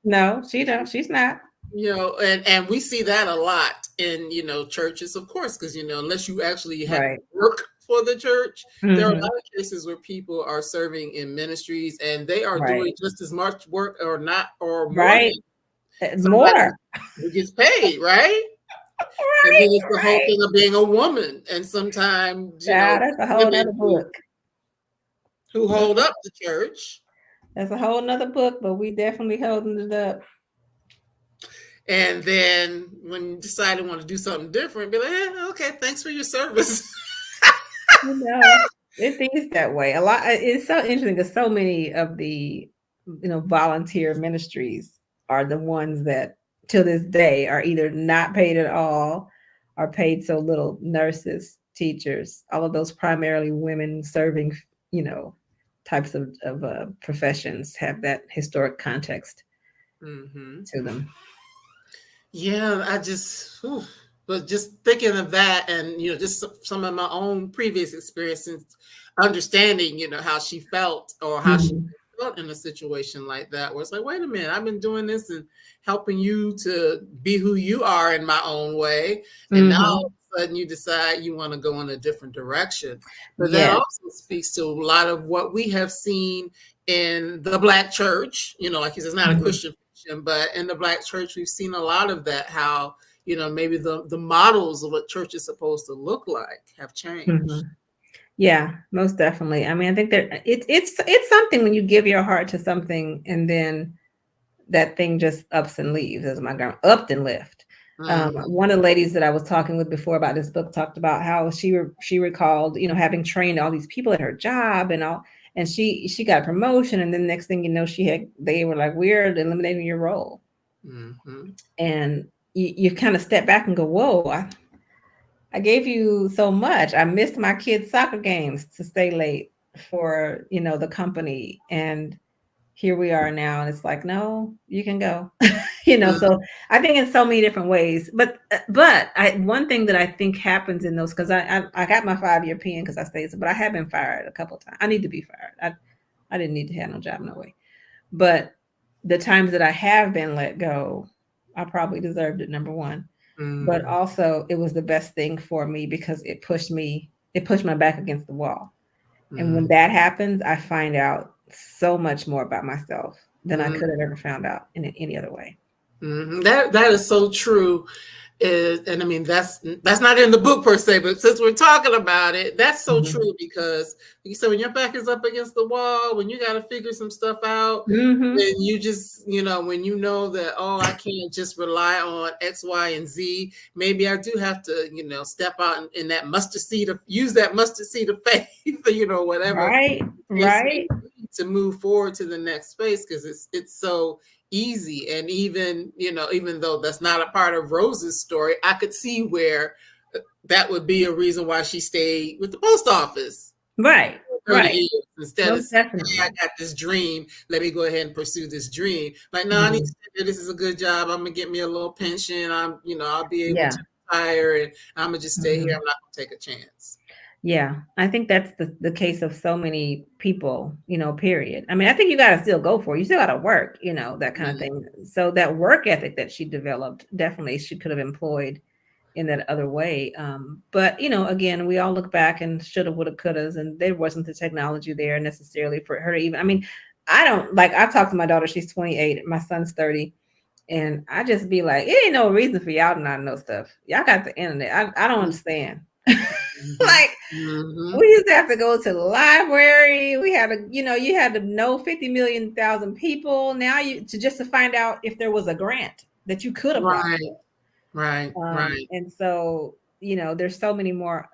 Speaker 2: No, she don't. She's not.
Speaker 1: And we see that a lot in, churches, of course, because, unless you actually have
Speaker 2: Right.
Speaker 1: work for the church, there are a
Speaker 2: Mm-hmm.
Speaker 1: lot of cases where people are serving in ministries and they are
Speaker 2: Right.
Speaker 1: doing just as much work or not, or more
Speaker 2: Right.
Speaker 1: than somebody
Speaker 2: More.
Speaker 1: who gets paid, right? And then
Speaker 2: Right.
Speaker 1: it's the whole
Speaker 2: Right.
Speaker 1: thing of being a woman. And sometimes,
Speaker 2: Yeah, that's a whole
Speaker 1: women
Speaker 2: nother book.
Speaker 1: who
Speaker 2: That's,
Speaker 1: hold up the church.
Speaker 2: that's a whole nother book, but we definitely holding it up.
Speaker 1: And then when you decide to want to do something different, be like, okay, thanks for your service.
Speaker 2: It is that way. A lot. It's so interesting because so many of the volunteer ministries are the ones that to this day are either not paid at all or paid so little. Nurses, teachers, all of those primarily women serving types of professions have that historic context
Speaker 1: Mm-hmm.
Speaker 2: to them.
Speaker 1: Yeah, but just thinking of that and, just some of my own previous experiences, understanding, how she felt or how she
Speaker 2: Mhm.
Speaker 1: felt in a situation like that, where it's like, wait a minute, I've been doing this and helping you to be who you are in my own way. And now
Speaker 2: Mhm.
Speaker 1: sudden you decide you want to go in a different direction. But that
Speaker 2: Yes.
Speaker 1: also speaks to a lot of what we have seen in the Black church. Like you said, it's not a
Speaker 2: Mhm.
Speaker 1: Christian fiction, but in the Black church, we've seen a lot of that, how, maybe the models of what church is supposed to look like have changed.
Speaker 2: Mhm. Yeah, most definitely. I mean, I think that it's something when you give your heart to something and then that thing just ups and leaves, as my grandma upped and left.
Speaker 1: Mhm.
Speaker 2: One of the ladies that I was talking with before about this book talked about how she recalled, having trained all these people at her job and all, and she got a promotion, and then next thing you know, they were like, we're eliminating your role,
Speaker 1: Mhm.
Speaker 2: and you kind of step back and go, whoa, I gave you so much. I missed my kids' soccer games to stay late for, the company. And here we are now. And it's like, no, you can go.
Speaker 1: Mhm.
Speaker 2: So I think in so many different ways. But one thing that I think happens in those, because I got my 5-year PN because I stayed, but I have been fired a couple of times. I need to be fired. I didn't need to have no job, no way. But the times that I have been let go, I probably deserved it, number one. But
Speaker 1: Mhm.
Speaker 2: also it was the best thing for me because it pushed my back against the wall. And when
Speaker 1: Mhm.
Speaker 2: that happens, I find out so much more about myself than I
Speaker 1: Mhm.
Speaker 2: could have ever found out in any other way.
Speaker 1: That is so true. And I mean, that's not in the book per se, but since we're talking about it, that's so
Speaker 2: Mhm.
Speaker 1: true, because like you said, when your back is up against the wall, when you got to figure some stuff out,
Speaker 2: Mhm.
Speaker 1: and you just, when you know that, oh, I can't just rely on X, Y, and Z, maybe I do have to, step out in that mustard seed of, use that mustard seed of faith, whatever
Speaker 2: Right.
Speaker 1: the case may
Speaker 2: Right.
Speaker 1: be, to move forward to the next space, because it's so easy. And even, even though that's not a part of Rose's story, I could see where that would be a reason why she stayed with the post office
Speaker 2: Right.
Speaker 1: for 30
Speaker 2: Right.
Speaker 1: years instead of
Speaker 2: Most
Speaker 1: saying, hey, I
Speaker 2: definitely.
Speaker 1: got this dream, let me go ahead and pursue this dream. Like, no, I need to
Speaker 2: Mhm.
Speaker 1: say that this is a good job, I'm gonna get me a little pension, I'll be able
Speaker 2: Yeah.
Speaker 1: to retire, and I'm gonna just stay here,
Speaker 2: Mhm.
Speaker 1: I'm not gonna take a chance.
Speaker 2: Yeah, I think that's the case of so many people, period. I mean, I think you got to still go for it. You still got to work, that kind of
Speaker 1: Mhm.
Speaker 2: thing. So that work ethic that she developed, definitely she could have employed in that other way. But, again, we all look back and shoulda, woulda, couldas, and there wasn't the technology there necessarily for her to even, I mean, I don't like, I talked to my daughter, she's 28, my son's 30. And I just be like, it ain't no reason for y'all to not know stuff. Y'all got the internet. I don't understand.
Speaker 1: Mhm.
Speaker 2: Like,
Speaker 1: Mhm.
Speaker 2: we used to have to go to the library. We had to, you had to know 50 million thousand people. Now just to find out if there was a grant that you could apply
Speaker 1: Right, right,
Speaker 2: for.
Speaker 1: right.
Speaker 2: And so, there's so many more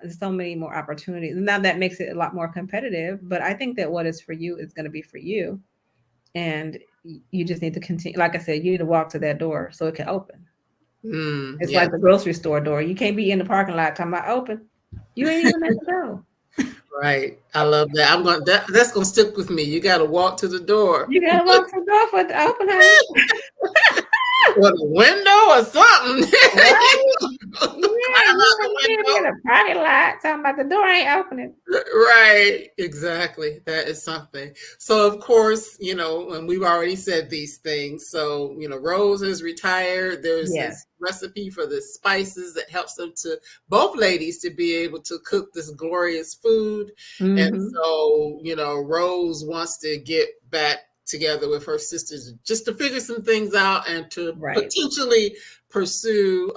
Speaker 2: opportunities. Now that makes it a lot more competitive. But I think that what is for you is going to be for you. And you just need to continue. Like I said, you need to walk to that door so it can open. It's
Speaker 1: Yeah.
Speaker 2: like the grocery store door. You can't be in the parking lot talking about open. You ain't even meant to go.
Speaker 1: Right. I love that. That's gonna stick with me. You gotta walk to the door.
Speaker 2: You gotta walk to the door for it to open, honey.
Speaker 1: Or the window or something.
Speaker 2: Right? Yeah,
Speaker 1: Climb
Speaker 2: you
Speaker 1: out the
Speaker 2: ain't gonna be in
Speaker 1: window.
Speaker 2: a parking lot talking about the door ain't opening.
Speaker 1: Right, exactly. That is something. So, of course, and we've already said these things. So, Rose is retired. There's
Speaker 2: Yes.
Speaker 1: this recipe for the spices that helps them to, both ladies, to be able to cook this glorious food. And
Speaker 2: Mm-hmm.
Speaker 1: so, Rose wants to get back together with her sisters just to figure some things out and to
Speaker 2: Right.
Speaker 1: potentially pursue,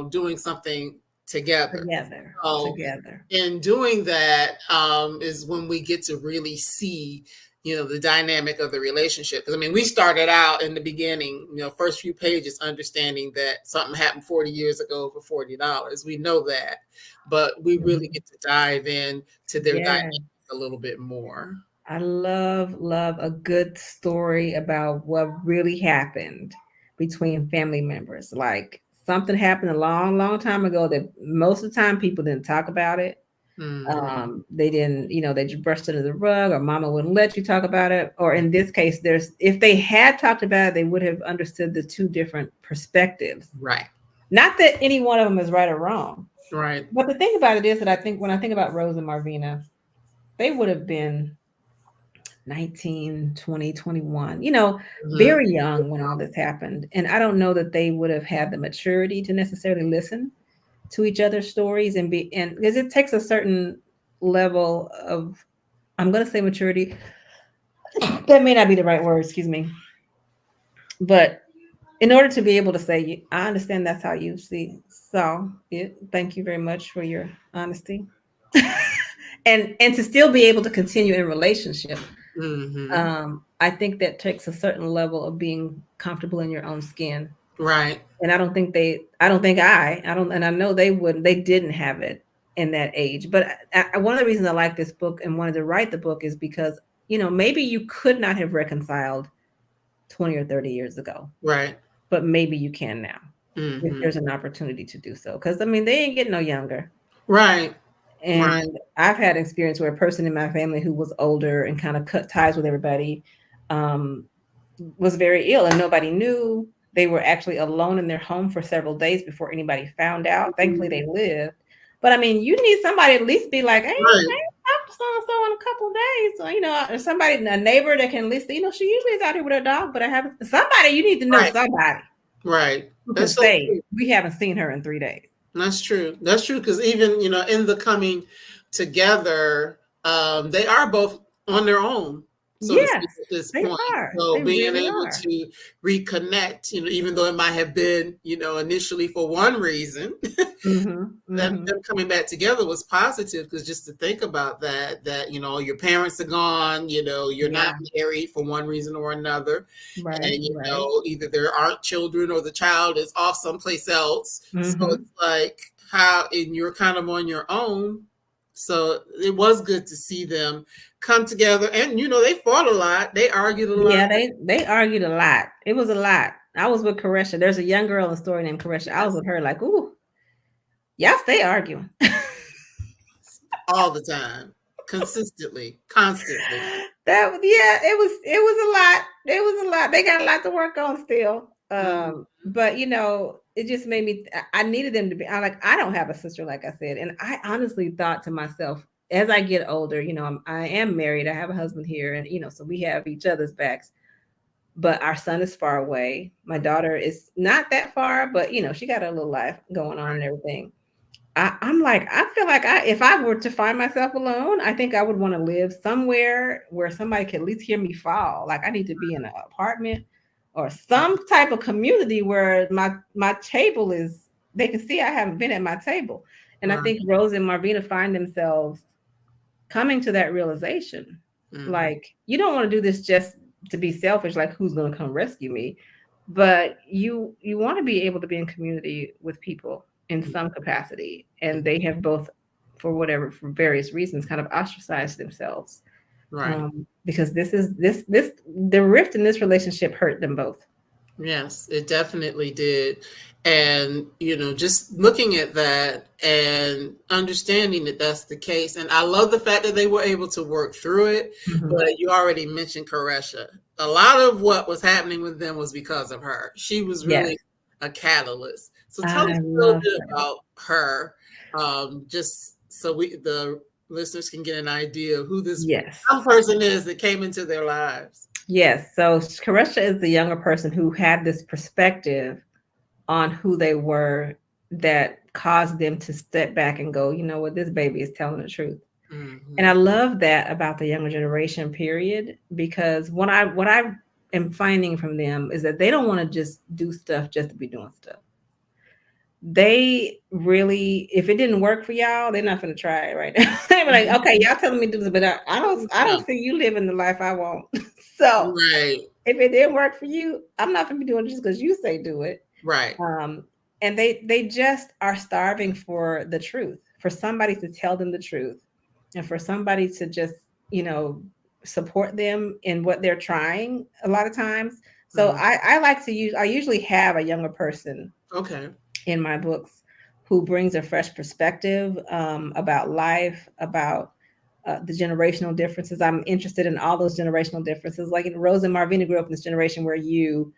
Speaker 1: doing something together.
Speaker 2: Together.
Speaker 1: So,
Speaker 2: Together.
Speaker 1: in doing that, is when we get to really see, the dynamic of the relationship. Because I mean, we started out in the beginning, first few pages, understanding that something happened 40 years ago for $40. We know that, but we really
Speaker 2: Mhm.
Speaker 1: get to dive in to their
Speaker 2: Yeah.
Speaker 1: dynamic a little bit more.
Speaker 2: I love a good story about what really happened between family members. Like something happened a long, long time ago that most of the time people didn't talk about it.
Speaker 1: Hmm.
Speaker 2: They didn't, they just brushed it under the rug, or mama wouldn't let you talk about it. Or in this case, if they had talked about it, they would have understood the two different perspectives.
Speaker 1: Right.
Speaker 2: Not that any one of them is right or wrong.
Speaker 1: Right.
Speaker 2: But the thing about it is that I think when I think about Rose and Marvina, they would have been 19, 20, 21,
Speaker 1: Hmm.
Speaker 2: very young when all this happened. And I don't know that they would have had the maturity to necessarily listen. to each other's stories and because it takes a certain level of, I'm going to say maturity. That may not be the right word, excuse me. But in order to be able to say, I understand that's how you saw it. Thank you very much for your honesty. And to still be able to continue in relationship.
Speaker 1: Mm-hmm.
Speaker 2: I think that takes a certain level of being comfortable in your own skin.
Speaker 1: Right.
Speaker 2: And I don't, and I know they didn't have it in that age. But one of the reasons I like this book and wanted to write the book is because, maybe you could not have reconciled 20 or 30 years ago,
Speaker 1: Right.
Speaker 2: but maybe you can now if
Speaker 1: Mm-hmm.
Speaker 2: there's an opportunity to do so. Because, I mean, they ain't getting no younger.
Speaker 1: Right. Right.
Speaker 2: And I've had experience where a person in my family who was older and kind of cut ties with everybody um, was very ill and nobody knew. They were actually alone in their home for several days before anybody found out. Thankfully, they lived. But I mean, you need somebody to at least be like, hey,
Speaker 1: Right.
Speaker 2: talk to so and so in a couple of days. So, or somebody, a neighbor that can at least, she usually is out here with her dog, but I haven't. Somebody, you need to know
Speaker 1: Right.
Speaker 2: somebody
Speaker 1: Right.
Speaker 2: who can
Speaker 1: That's so
Speaker 2: say,
Speaker 1: true.
Speaker 2: we haven't seen her in 3 days.
Speaker 1: That's true. That's true. Because even, in the coming together, they are both on their own, so to
Speaker 2: Yes,
Speaker 1: speak, at this
Speaker 2: they
Speaker 1: point.
Speaker 2: are.
Speaker 1: So
Speaker 2: They
Speaker 1: being
Speaker 2: really
Speaker 1: able
Speaker 2: are.
Speaker 1: to reconnect, even though it might have been, initially for one reason,
Speaker 2: Mm-hmm.
Speaker 1: them,
Speaker 2: Mm-hmm.
Speaker 1: them coming back together was positive. Because just to think about that, your parents are gone, you're not
Speaker 2: Yeah.
Speaker 1: married for one reason or another.
Speaker 2: Right.
Speaker 1: And
Speaker 2: Right.
Speaker 1: either there aren't children or the child is off someplace else. So
Speaker 2: Mm-hmm.
Speaker 1: it's like and you're kind of on your own. So it was good to see them come together. And they fought a lot, they argued a lot.
Speaker 2: Yeah, they argued a lot. It was a lot. I was with Karesha. There's a young girl in the story named Karesha. I was
Speaker 1: Yes.
Speaker 2: with her like, ooh, y'all stay arguing.
Speaker 1: All the time, consistently, constantly.
Speaker 2: Yeah, it was a lot. It was a lot. They got a lot to work on still.
Speaker 1: Mhm.
Speaker 2: But it just made me. I needed them to be. I don't have a sister, like I said, and I honestly thought to myself, as I get older, I am married. I have a husband here, and so we have each other's backs. But our son is far away. My daughter is not that far, but she got a little life going on and everything. I'm like, I feel like if I were to find myself alone, I think I would want to live somewhere where somebody can at least hear me fall. Like I need to be in an apartment or some type of community where my table is, they can see I haven't been at my table. And I
Speaker 1: Right.
Speaker 2: think Rose and Marvina find themselves coming to that realization.
Speaker 1: Mhm.
Speaker 2: Like, you don't want to do this just to be selfish, like who's going to come rescue me, but you want to be able to be in community with people in some capacity, and they have both, for various reasons, kind of ostracized themselves,
Speaker 1: Right.
Speaker 2: because this the rift in this relationship hurt them both.
Speaker 1: Yes, it definitely did. And, just looking at that and understanding that that's the case. And I love the fact that they were able to work through it.
Speaker 2: Mm-hmm.
Speaker 1: But you already mentioned Karesha. A lot of what was happening with them was because of her. She was
Speaker 2: Yes,
Speaker 1: really a catalyst. So tell us
Speaker 2: I
Speaker 1: a little
Speaker 2: love
Speaker 1: bit
Speaker 2: her.
Speaker 1: about her, just so the listeners can get an idea of who this
Speaker 2: Yes.
Speaker 1: young person is that came into their lives.
Speaker 2: Yes. So Karesha is the younger person who had this perspective on who they were that caused them to step back and go, you know what, this baby is telling the truth. And I
Speaker 1: Hmm.
Speaker 2: love that about the younger generation, period, because what I am finding from them is that they don't want to just do stuff just to be doing stuff. They really, if it didn't work for y'all, they're not going to try it right now. They're like, okay, y'all telling me to do this, but I don't see you living the life I want. So
Speaker 1: Right.
Speaker 2: if it didn't work for you, I'm not going to be doing it just because you say do it.
Speaker 1: Right.
Speaker 2: Um, and they just are starving for the truth, for somebody to tell them the truth, and for somebody to just you know support them in what they're trying a lot of times. So
Speaker 1: Mhm.
Speaker 2: I like to use I usually have a younger person
Speaker 1: Okay.
Speaker 2: in my books who brings a fresh perspective about life, about the generational differences. I'm interested in all those generational differences. Like Rose and Marvina grew up in this generation where you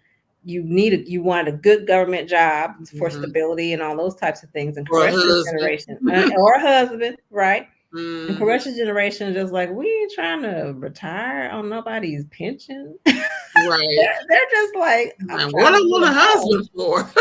Speaker 2: wanted a good government job for
Speaker 1: Mhm.
Speaker 2: stability and all those types of things. And
Speaker 1: Or a
Speaker 2: Koresha's
Speaker 1: husband.
Speaker 2: generation, or a husband, right? And
Speaker 1: Mm-hmm.
Speaker 2: Koresha's generation is just like, we ain't trying to retire on nobody's pension.
Speaker 1: Right.
Speaker 2: They're just like, I'm
Speaker 1: And what
Speaker 2: trying
Speaker 1: I
Speaker 2: to
Speaker 1: want
Speaker 2: do
Speaker 1: a
Speaker 2: it all.
Speaker 1: husband for.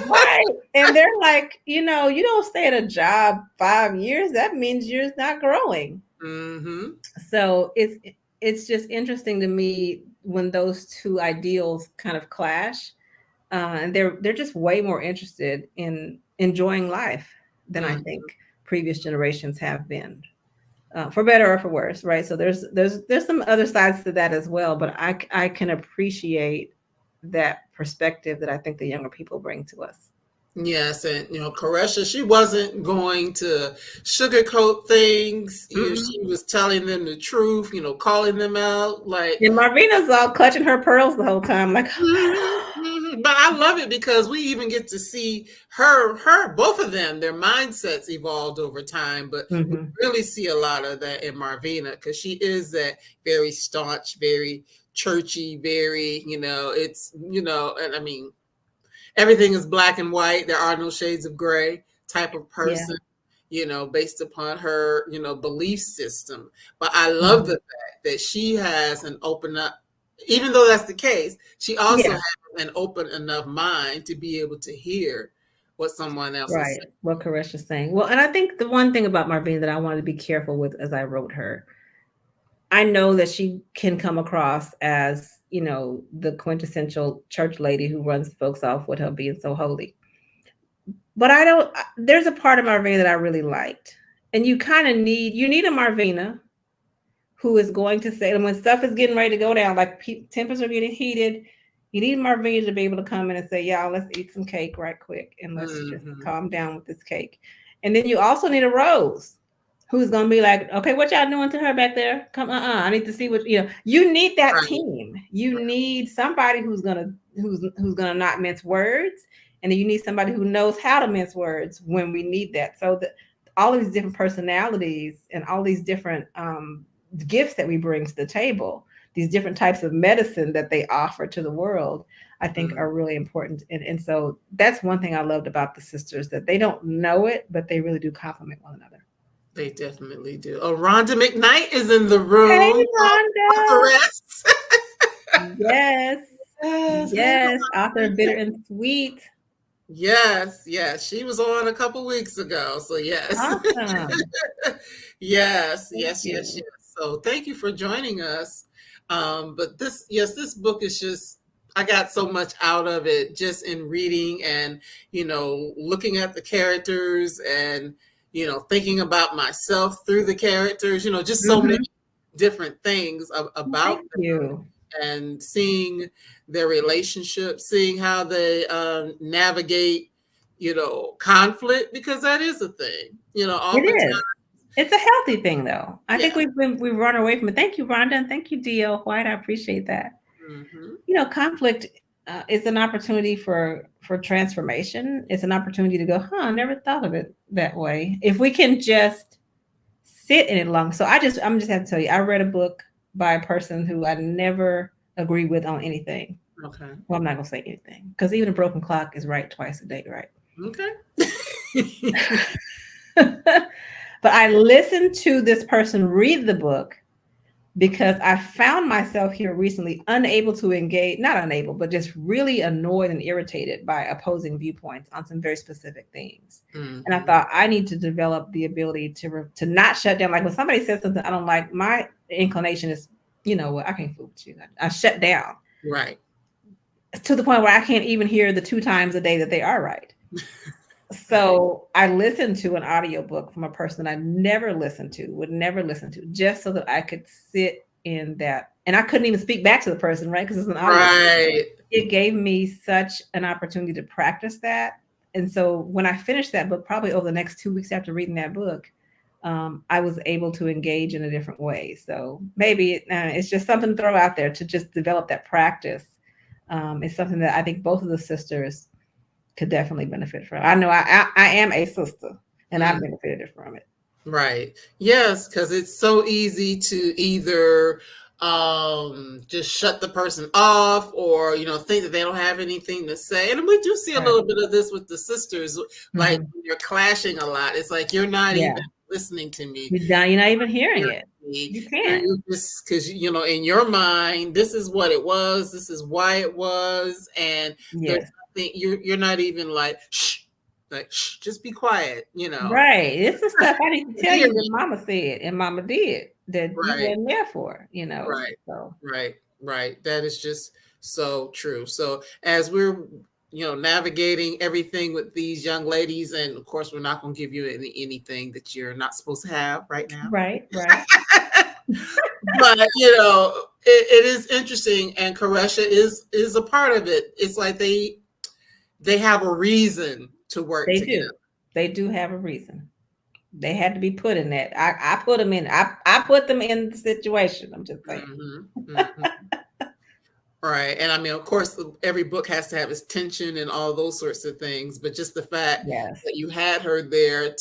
Speaker 2: Right. And they're like, you don't stay at a job 5 years. That means you're not growing.
Speaker 1: Mm-hmm.
Speaker 2: So it's just interesting to me when those two ideals kind of clash. And they're just way more interested in enjoying life than I
Speaker 1: Mm-hmm.
Speaker 2: think previous generations have been, for better or for worse, right? So there's some other sides to that as well, but I can appreciate that perspective that I think the younger people bring to us.
Speaker 1: Yes, and Koresha, she wasn't going to sugarcoat things.
Speaker 2: Mm-mm.
Speaker 1: She was telling them the truth, calling them out. Like,
Speaker 2: And Marvina's all clutching her pearls the whole time, like,
Speaker 1: mhm, mhm. But I love it because we even get to see both of them, their mindsets evolved over time. But we
Speaker 2: hmm
Speaker 1: really see a lot of that in Marvina because she is that very staunch, very churchy, very, and I mean, everything is black and white. There are no shades of gray type of
Speaker 2: yeah.
Speaker 1: person, based upon her, belief system. But I love the
Speaker 2: Mhm.
Speaker 1: fact that she has an open up, even though that's the case, she also
Speaker 2: Yeah,
Speaker 1: has an open enough mind to be able to hear what someone else is
Speaker 2: right.
Speaker 1: saying.
Speaker 2: What Koresh is saying. Well, and I think the one thing about Marvina that I wanted to be careful with as I wrote her, I know that she can come across as, the quintessential church lady who runs folks off with her being so holy. But I don't, there's a part of Marvina that I really liked. And you need a Marvina who is going to say, and when stuff is getting ready to go down, like tempers are getting heated, you need Marvina to be able to come in and say, y'all, let's eat some cake right quick and let's just
Speaker 1: Mm-hmm.
Speaker 2: calm down with this cake. And then you also need a Rose who's going to be like, okay, what y'all doing to her back there? Come, I need to see what, you need that
Speaker 1: Right.
Speaker 2: team. You need somebody who's going to not mince words. And then you need somebody who knows how to mince words when we need that. So that all these different personalities and all these different gifts that we bring to the table, these different types of medicine that they offer to the world, I think
Speaker 1: Mm-hmm.
Speaker 2: are really important. And so that's one thing I loved about the sisters, that they don't know it, but they really do complement one another.
Speaker 1: They definitely do. Oh, Rhonda McKnight is in the
Speaker 2: Hey,
Speaker 1: room.
Speaker 2: Rhonda.
Speaker 1: Authoress.
Speaker 2: Yes.
Speaker 1: Yes. Hey,
Speaker 2: Yes. Author of Bitter
Speaker 1: Rhonda.
Speaker 2: and Sweet.
Speaker 1: Yes, yes. She was on a couple weeks ago. So yes.
Speaker 2: Awesome.
Speaker 1: Yes,
Speaker 2: Thank
Speaker 1: yes, yes,
Speaker 2: you.
Speaker 1: yes. So thank you for joining us. But this book is just, I got so much out of it just in reading and, looking at the characters and, thinking about myself through the characters, just so many
Speaker 2: hmm
Speaker 1: different things about
Speaker 2: Thank you.
Speaker 1: and seeing their relationship, seeing how they navigate, conflict, because that is a thing.
Speaker 2: It
Speaker 1: Oftentimes,
Speaker 2: is. It's a healthy thing, though. I think
Speaker 1: yeah.
Speaker 2: we've run away from it. Thank you, Rhonda, and thank you, D.L. White. I appreciate that.
Speaker 1: Hmm.
Speaker 2: Conflict is an opportunity for transformation. It's an opportunity to go, I never thought of it that way. If we can just sit in it long. So I'm just have to tell you, I read a book by a person who I never agree with on anything.
Speaker 1: Okay.
Speaker 2: Well, I'm not gonna say anything because even a broken clock is right twice a day, right?
Speaker 1: Okay.
Speaker 2: But I listened to this person read the book because I found myself here recently unable to engage, not unable, but just really annoyed and irritated by opposing viewpoints on some very specific things. And I
Speaker 1: Hmm.
Speaker 2: thought I need to develop the ability to not shut down. Like when somebody says something I don't like, my inclination is, you know what, I can't fool with you. I shut down
Speaker 1: Right.
Speaker 2: to the point where I can't even hear the 2 times a day that they are right.
Speaker 1: Right.
Speaker 2: So I listened to an audiobook from a person I never listened to, would never listen to, just so that I could sit in that. And I couldn't even speak back to the person, right? Because it's an audio.
Speaker 1: Right.
Speaker 2: It gave me such an opportunity to practice that. And so when I finished that book, probably over the next 2 weeks after reading that book, I was able to engage in a different way. So maybe it's just something to throw out there to just develop that practice. It's something that I think both of the sisters could definitely benefit from. I know I am a sister and I've
Speaker 1: Mm.
Speaker 2: benefited from it.
Speaker 1: Right. Yes, because it's so easy to either just shut the person off or think that they don't have anything to say. And we do see a
Speaker 2: Right.
Speaker 1: little bit of this with the sisters, like
Speaker 2: Mhm.
Speaker 1: when you're clashing a lot. It's like you're not even
Speaker 2: Yeah.
Speaker 1: listening to me.
Speaker 2: You're not even hearing it.
Speaker 1: Me.
Speaker 2: You can't.
Speaker 1: You're just because in your mind, this is what it was. This is why it was, and there's
Speaker 2: Yes.
Speaker 1: nothing. You're not even like shh, just be quiet.
Speaker 2: Right. It's the stuff I need to tell
Speaker 1: Hear
Speaker 2: you that
Speaker 1: me.
Speaker 2: mama said and mama did that you
Speaker 1: Right,
Speaker 2: weren't there for,
Speaker 1: right,
Speaker 2: So
Speaker 1: right. That is just so true. So as we're navigating everything with these young ladies, and of course, we're not going to give you anything that you're not supposed to have right now.
Speaker 2: right.
Speaker 1: But it is interesting, and Koresha is a part of it. It's like they have a reason to work
Speaker 2: They
Speaker 1: together.
Speaker 2: do. They do have a reason. They had to be put in that. I put them in. I put them in the situation. I'm just saying.
Speaker 1: Right. And I mean, of course, every book has to have its tension and all those sorts of things. But just the fact that you had her there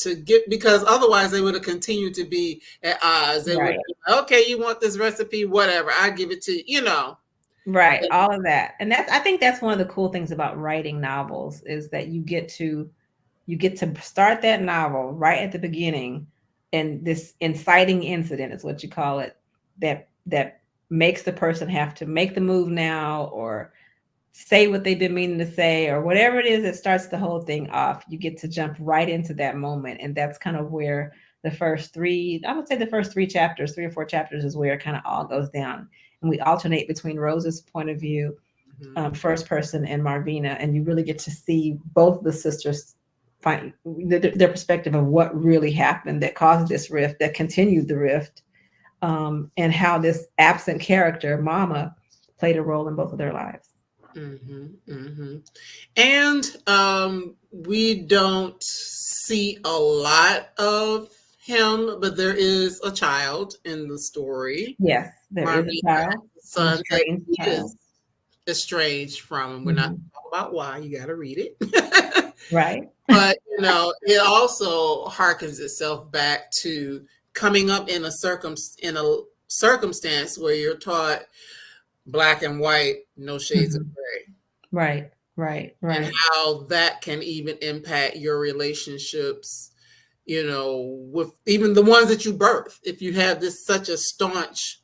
Speaker 1: because otherwise they would have continued to be at odds. They would, okay, you want this recipe, whatever, I give it to you.
Speaker 2: Right. All of that. And I think that's one of the cool things about writing novels is that you get to start that novel right at the beginning, and this inciting incident is what you call it, that makes the person have to make the move now or say what they've been meaning to say or whatever it is that starts the whole thing off. You get to jump right into that moment. And that's kind of where the first 3 chapters, 3 or 4 chapters is where it kind of all goes down. And we alternate between Rose's point of view, first person, and Marvina. And you really get to see both the sisters find their perspective of what really happened that caused this rift, that continued the rift, and how this absent character, Mama, played a role in both of their lives.
Speaker 1: And we don't see a lot of him, but there is a child in the story.
Speaker 2: Yes, there is a child.
Speaker 1: Son that he is estranged from. And we're not talking about why. You got to read it.
Speaker 2: Right.
Speaker 1: But, it also harkens itself back to coming up in a circumstance where you're taught black and white, no shades of gray.
Speaker 2: Right.
Speaker 1: And how that can even impact your relationships, with even the ones that you birth, if you have such a staunch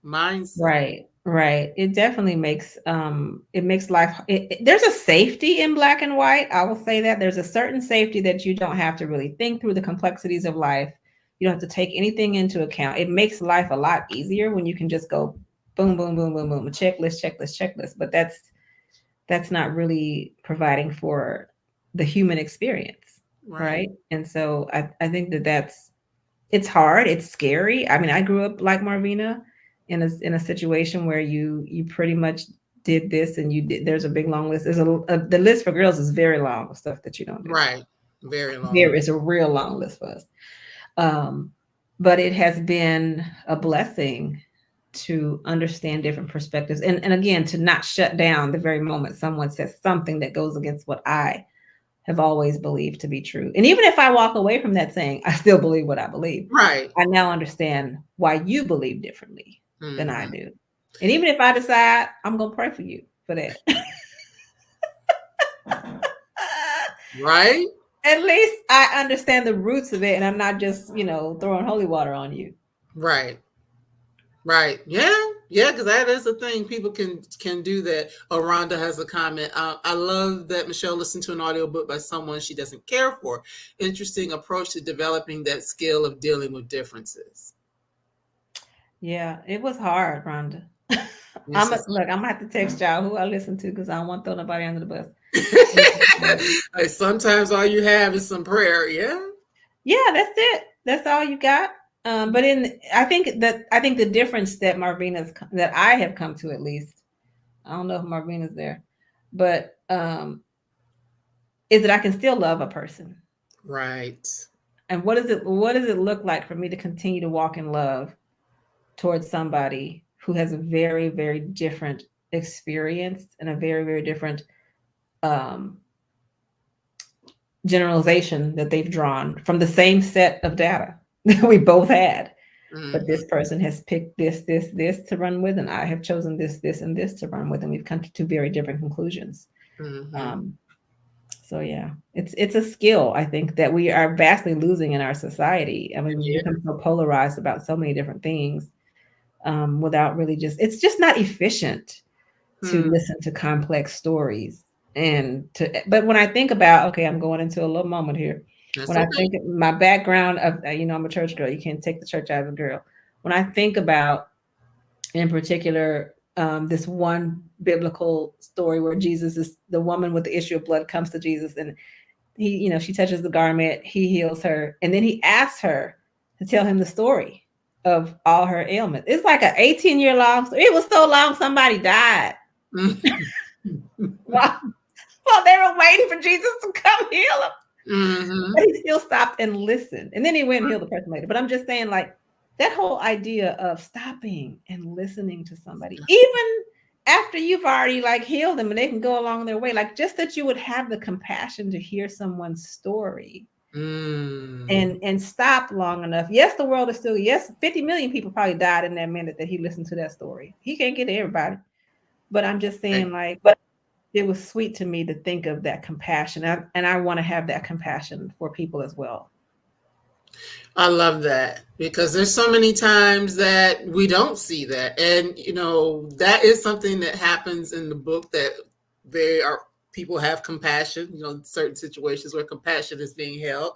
Speaker 1: mindset.
Speaker 2: Right. It definitely makes life. There's a safety in black and white. I will say that there's a certain safety that you don't have to really think through the complexities of life. You don't have to take anything into account. It makes life a lot easier when you can just go boom, boom, boom, boom, boom, checklist. But that's not really providing for the human experience, right? And so I think it's hard. It's scary. I mean, I grew up like Marvina in a situation where you pretty much did this and there's a big long list. The list for girls is very long of stuff that you don't do.
Speaker 1: Right. Very long.
Speaker 2: There is a real long list for us. But it has been a blessing to understand different perspectives. And again, to not shut down the very moment someone says something that goes against what I have always believed to be true. And even if I walk away from that saying, I still believe what I believe.
Speaker 1: Right.
Speaker 2: I now understand why you believe differently than I do. And even if I decide, I'm going to pray for you for that.
Speaker 1: Right.
Speaker 2: At least I understand the roots of it, and I'm not just, throwing holy water on you.
Speaker 1: Right. Yeah, because that is a thing. People can do that. Rhonda has a comment. I love that Michelle listened to an audiobook by someone she doesn't care for. Interesting approach to developing that skill of dealing with differences.
Speaker 2: Yeah, it was hard, Rhonda. I'm gonna have to text y'all who I listen to because I don't want to throw nobody under the
Speaker 1: bus. Sometimes all you have is some prayer. Yeah,
Speaker 2: that's it. That's all you got. But I think the difference that I have come to, at least, I don't know if Marvina's there, but is that I can still love a person.
Speaker 1: Right.
Speaker 2: And what does it look like for me to continue to walk in love towards somebody who has a very, very different experience and a very, very different generalization that they've drawn from the same set of data that we both had. But this person has picked this to run with, and I have chosen this, and this to run with, and we've come to 2 very different conclusions. So yeah, it's a skill I think that we are vastly losing in our society. I mean, we've
Speaker 1: Yeah.
Speaker 2: become so polarized about so many different things, without really it's just not efficient to
Speaker 1: Hmm.
Speaker 2: listen to complex stories and to. But when I think about, okay, I'm going into a little moment here.
Speaker 1: That's
Speaker 2: When I
Speaker 1: okay.
Speaker 2: think of my background of, I'm a church girl. You can't take the church out of a girl. When I think about, in particular, this one biblical story where Jesus is the woman with the issue of blood comes to Jesus, and she touches the garment, he heals her, and then he asks her to tell him the story of all her ailments. It's like an 18-year long story. It was so long somebody died. While, while they were waiting for Jesus to come heal them. But
Speaker 1: Hmm.
Speaker 2: he still stopped and listened. And then he went and healed the person later. But I'm just saying, like, that whole idea of stopping and listening to somebody, even after you've already like healed them and they can go along their way, like just that you would have the compassion to hear someone's story
Speaker 1: Mm.
Speaker 2: and stop long enough. Yes, the world is still, yes, 50 million people probably died in that minute that he listened to that story. He can't get to everybody. But I'm just saying,
Speaker 1: Right.
Speaker 2: like, it was sweet to me to think of that compassion. And I want to have that compassion for people as well.
Speaker 1: I love that because there's so many times that we don't see that. And, that is something that happens in the book that they are, people have compassion, certain situations where compassion is being held.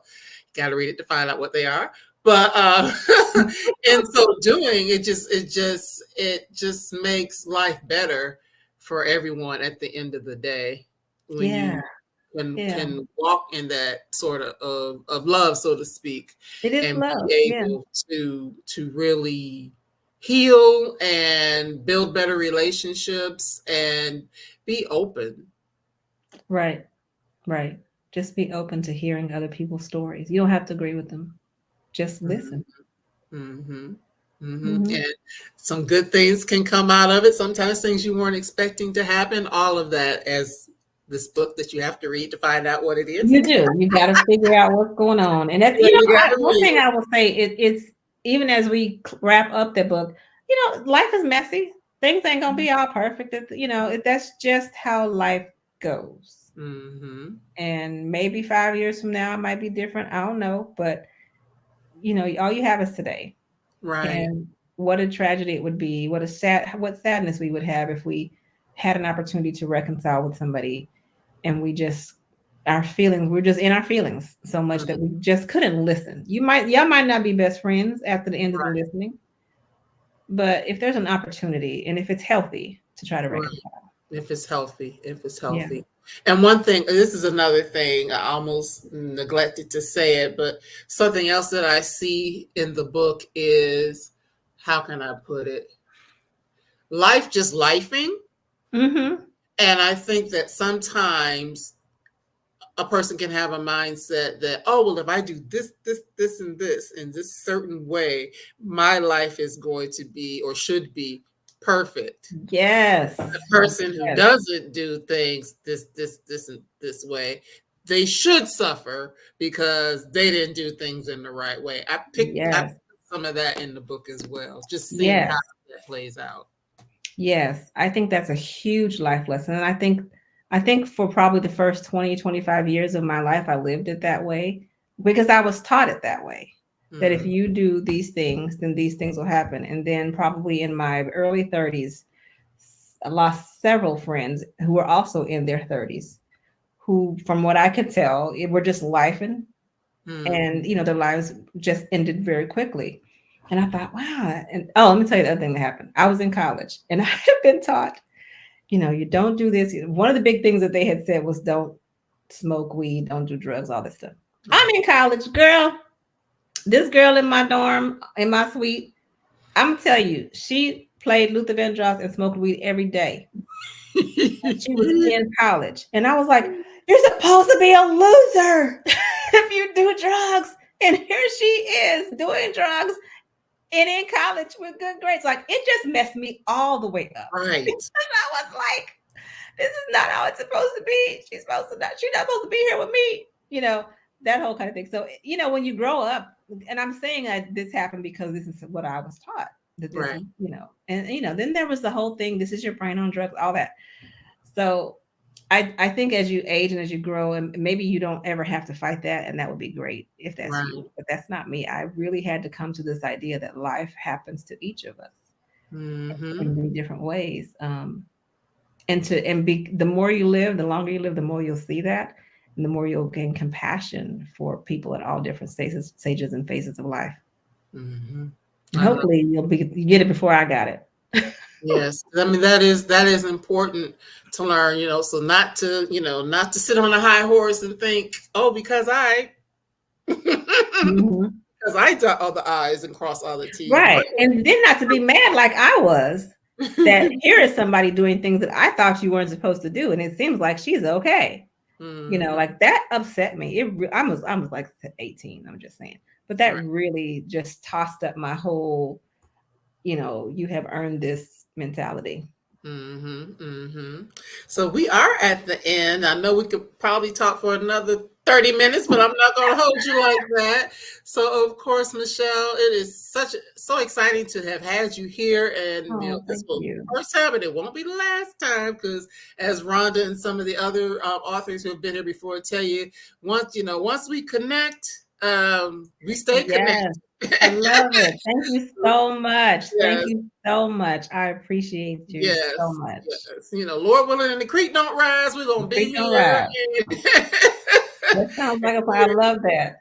Speaker 1: Got to read it to find out what they are. But in so doing, it just makes life better for everyone at the end of the day when
Speaker 2: Yeah.
Speaker 1: you can
Speaker 2: Yeah.
Speaker 1: can walk in that sort of love, so to speak,
Speaker 2: It is
Speaker 1: and
Speaker 2: love.
Speaker 1: be
Speaker 2: Yeah.
Speaker 1: able to really heal and build better relationships and be open.
Speaker 2: Right. Right. Just be open to hearing other people's stories. You don't have to agree with them. Just listen.
Speaker 1: Mm-hmm. Mm-hmm.
Speaker 2: Hmm.
Speaker 1: And some good things can come out of it. Sometimes things you weren't expecting to happen. All of that, as this book that you have to read to find out what it is.
Speaker 2: You do. You got to figure out what's going on. And that's,
Speaker 1: Yeah, you got to
Speaker 2: one thing
Speaker 1: read.
Speaker 2: I will say it's, even as we wrap up the book, life is messy. Things ain't going to be all perfect. That's just how life goes.
Speaker 1: Mm-hmm.
Speaker 2: And maybe 5 years from now, it might be different. I don't know. But, all you have is today.
Speaker 1: Right.
Speaker 2: And what a tragedy it would be. What sadness we would have if we had an opportunity to reconcile with somebody and we're just in our feelings so much that
Speaker 1: Mhm.
Speaker 2: we just couldn't listen. Y'all might not be best friends after the end of the listening, but if there's an opportunity and if it's healthy to try to
Speaker 1: Right.
Speaker 2: reconcile.
Speaker 1: If it's healthy, if it's
Speaker 2: Yeah.
Speaker 1: healthy. And one thing, this is another thing, I almost neglected to say it, but something else that I see in the book is, how can I put it? Life just lifing.
Speaker 2: Mm-hmm.
Speaker 1: And I think that sometimes a person can have a mindset that, oh, well, if I do this, and this in this certain way, my life is going to be or should be perfect.
Speaker 2: Yes.
Speaker 1: The person who
Speaker 2: Yes.
Speaker 1: doesn't do things and this way, they should suffer because they didn't do things in the right way. I picked up
Speaker 2: Yes.
Speaker 1: some of that in the book as well, just seeing how
Speaker 2: Yes.
Speaker 1: that plays out.
Speaker 2: Yes. I think that's a huge life lesson. And I think for probably the first 20, 25 years of my life, I lived it that way because I was taught it that way. That if
Speaker 1: Mm,
Speaker 2: you do these things, then these things will happen. And then probably in my early 30s, I lost several friends who were also in their 30s, who, from what I could tell, were just lifing,
Speaker 1: mm,
Speaker 2: and their lives just ended very quickly. And I thought, wow. And oh, let me tell you the other thing that happened. I was in college and I had been taught, you don't do this. One of the big things that they had said was don't smoke weed, don't do drugs, all this stuff. I'm
Speaker 1: right.
Speaker 2: in college, girl. This girl in my dorm, in my suite, I'm gonna tell you, she played Luther Vandross and smoked weed every day. And she was in college. And I was like, you're supposed to be a loser if you do drugs. And here she is doing drugs and in college with good grades. Like, it just messed me all the way up.
Speaker 1: Right.
Speaker 2: I was like, this is not how it's supposed to be. She's not supposed to be here with me. That whole kind of thing. So, when you grow up, and I'm saying that this happened because this is what I was taught. That this
Speaker 1: Right.
Speaker 2: is, and then there was the whole thing, this is your brain on drugs, all that. So I think as you age and as you grow, and maybe you don't ever have to fight that, and that would be great if that's
Speaker 1: Right.
Speaker 2: you. But that's not me. I really had to come to this idea that life happens to each of us
Speaker 1: Mm-hmm.
Speaker 2: in many different ways. And to and be the more you live, the longer you live, the more you'll see that, and the more you'll gain compassion for people at all different stages and phases of life.
Speaker 1: Mm-hmm.
Speaker 2: And
Speaker 1: I love.
Speaker 2: hopefully you get it before I got it.
Speaker 1: Yes, I mean that is important to learn. So not to not to sit on a high horse and think, oh, because I
Speaker 2: Mhm.
Speaker 1: because I dot all the I's and cross all the T's.
Speaker 2: Right. And then not to be mad like I was, that here is somebody doing things that I thought you weren't supposed to do, and it seems like she's okay.
Speaker 1: Mhm.
Speaker 2: Like that upset me. I was like 18. I'm just saying, but that
Speaker 1: Right.
Speaker 2: really just tossed up my whole, you have earned this mentality.
Speaker 1: So we are at the end. I know we could probably talk for another 30 minutes, but I'm not going to hold you like that. So, of course, Michelle, it is so exciting to have had you here, and
Speaker 2: Oh,
Speaker 1: this
Speaker 2: thank
Speaker 1: will
Speaker 2: you.
Speaker 1: first time, and it won't be the last time, because as Rhonda and some of the other authors who have been here before tell you, once we connect, we stay connected.
Speaker 2: Yes, I love it. Thank you so much. Thank
Speaker 1: Yes.
Speaker 2: you so much. I appreciate you so
Speaker 1: Yes,
Speaker 2: much.
Speaker 1: yes. Lord willing, and the creek don't rise, we're
Speaker 2: The
Speaker 1: gonna be
Speaker 2: creek don't
Speaker 1: here
Speaker 2: rise.
Speaker 1: and,
Speaker 2: That sounds like a plan. I love that.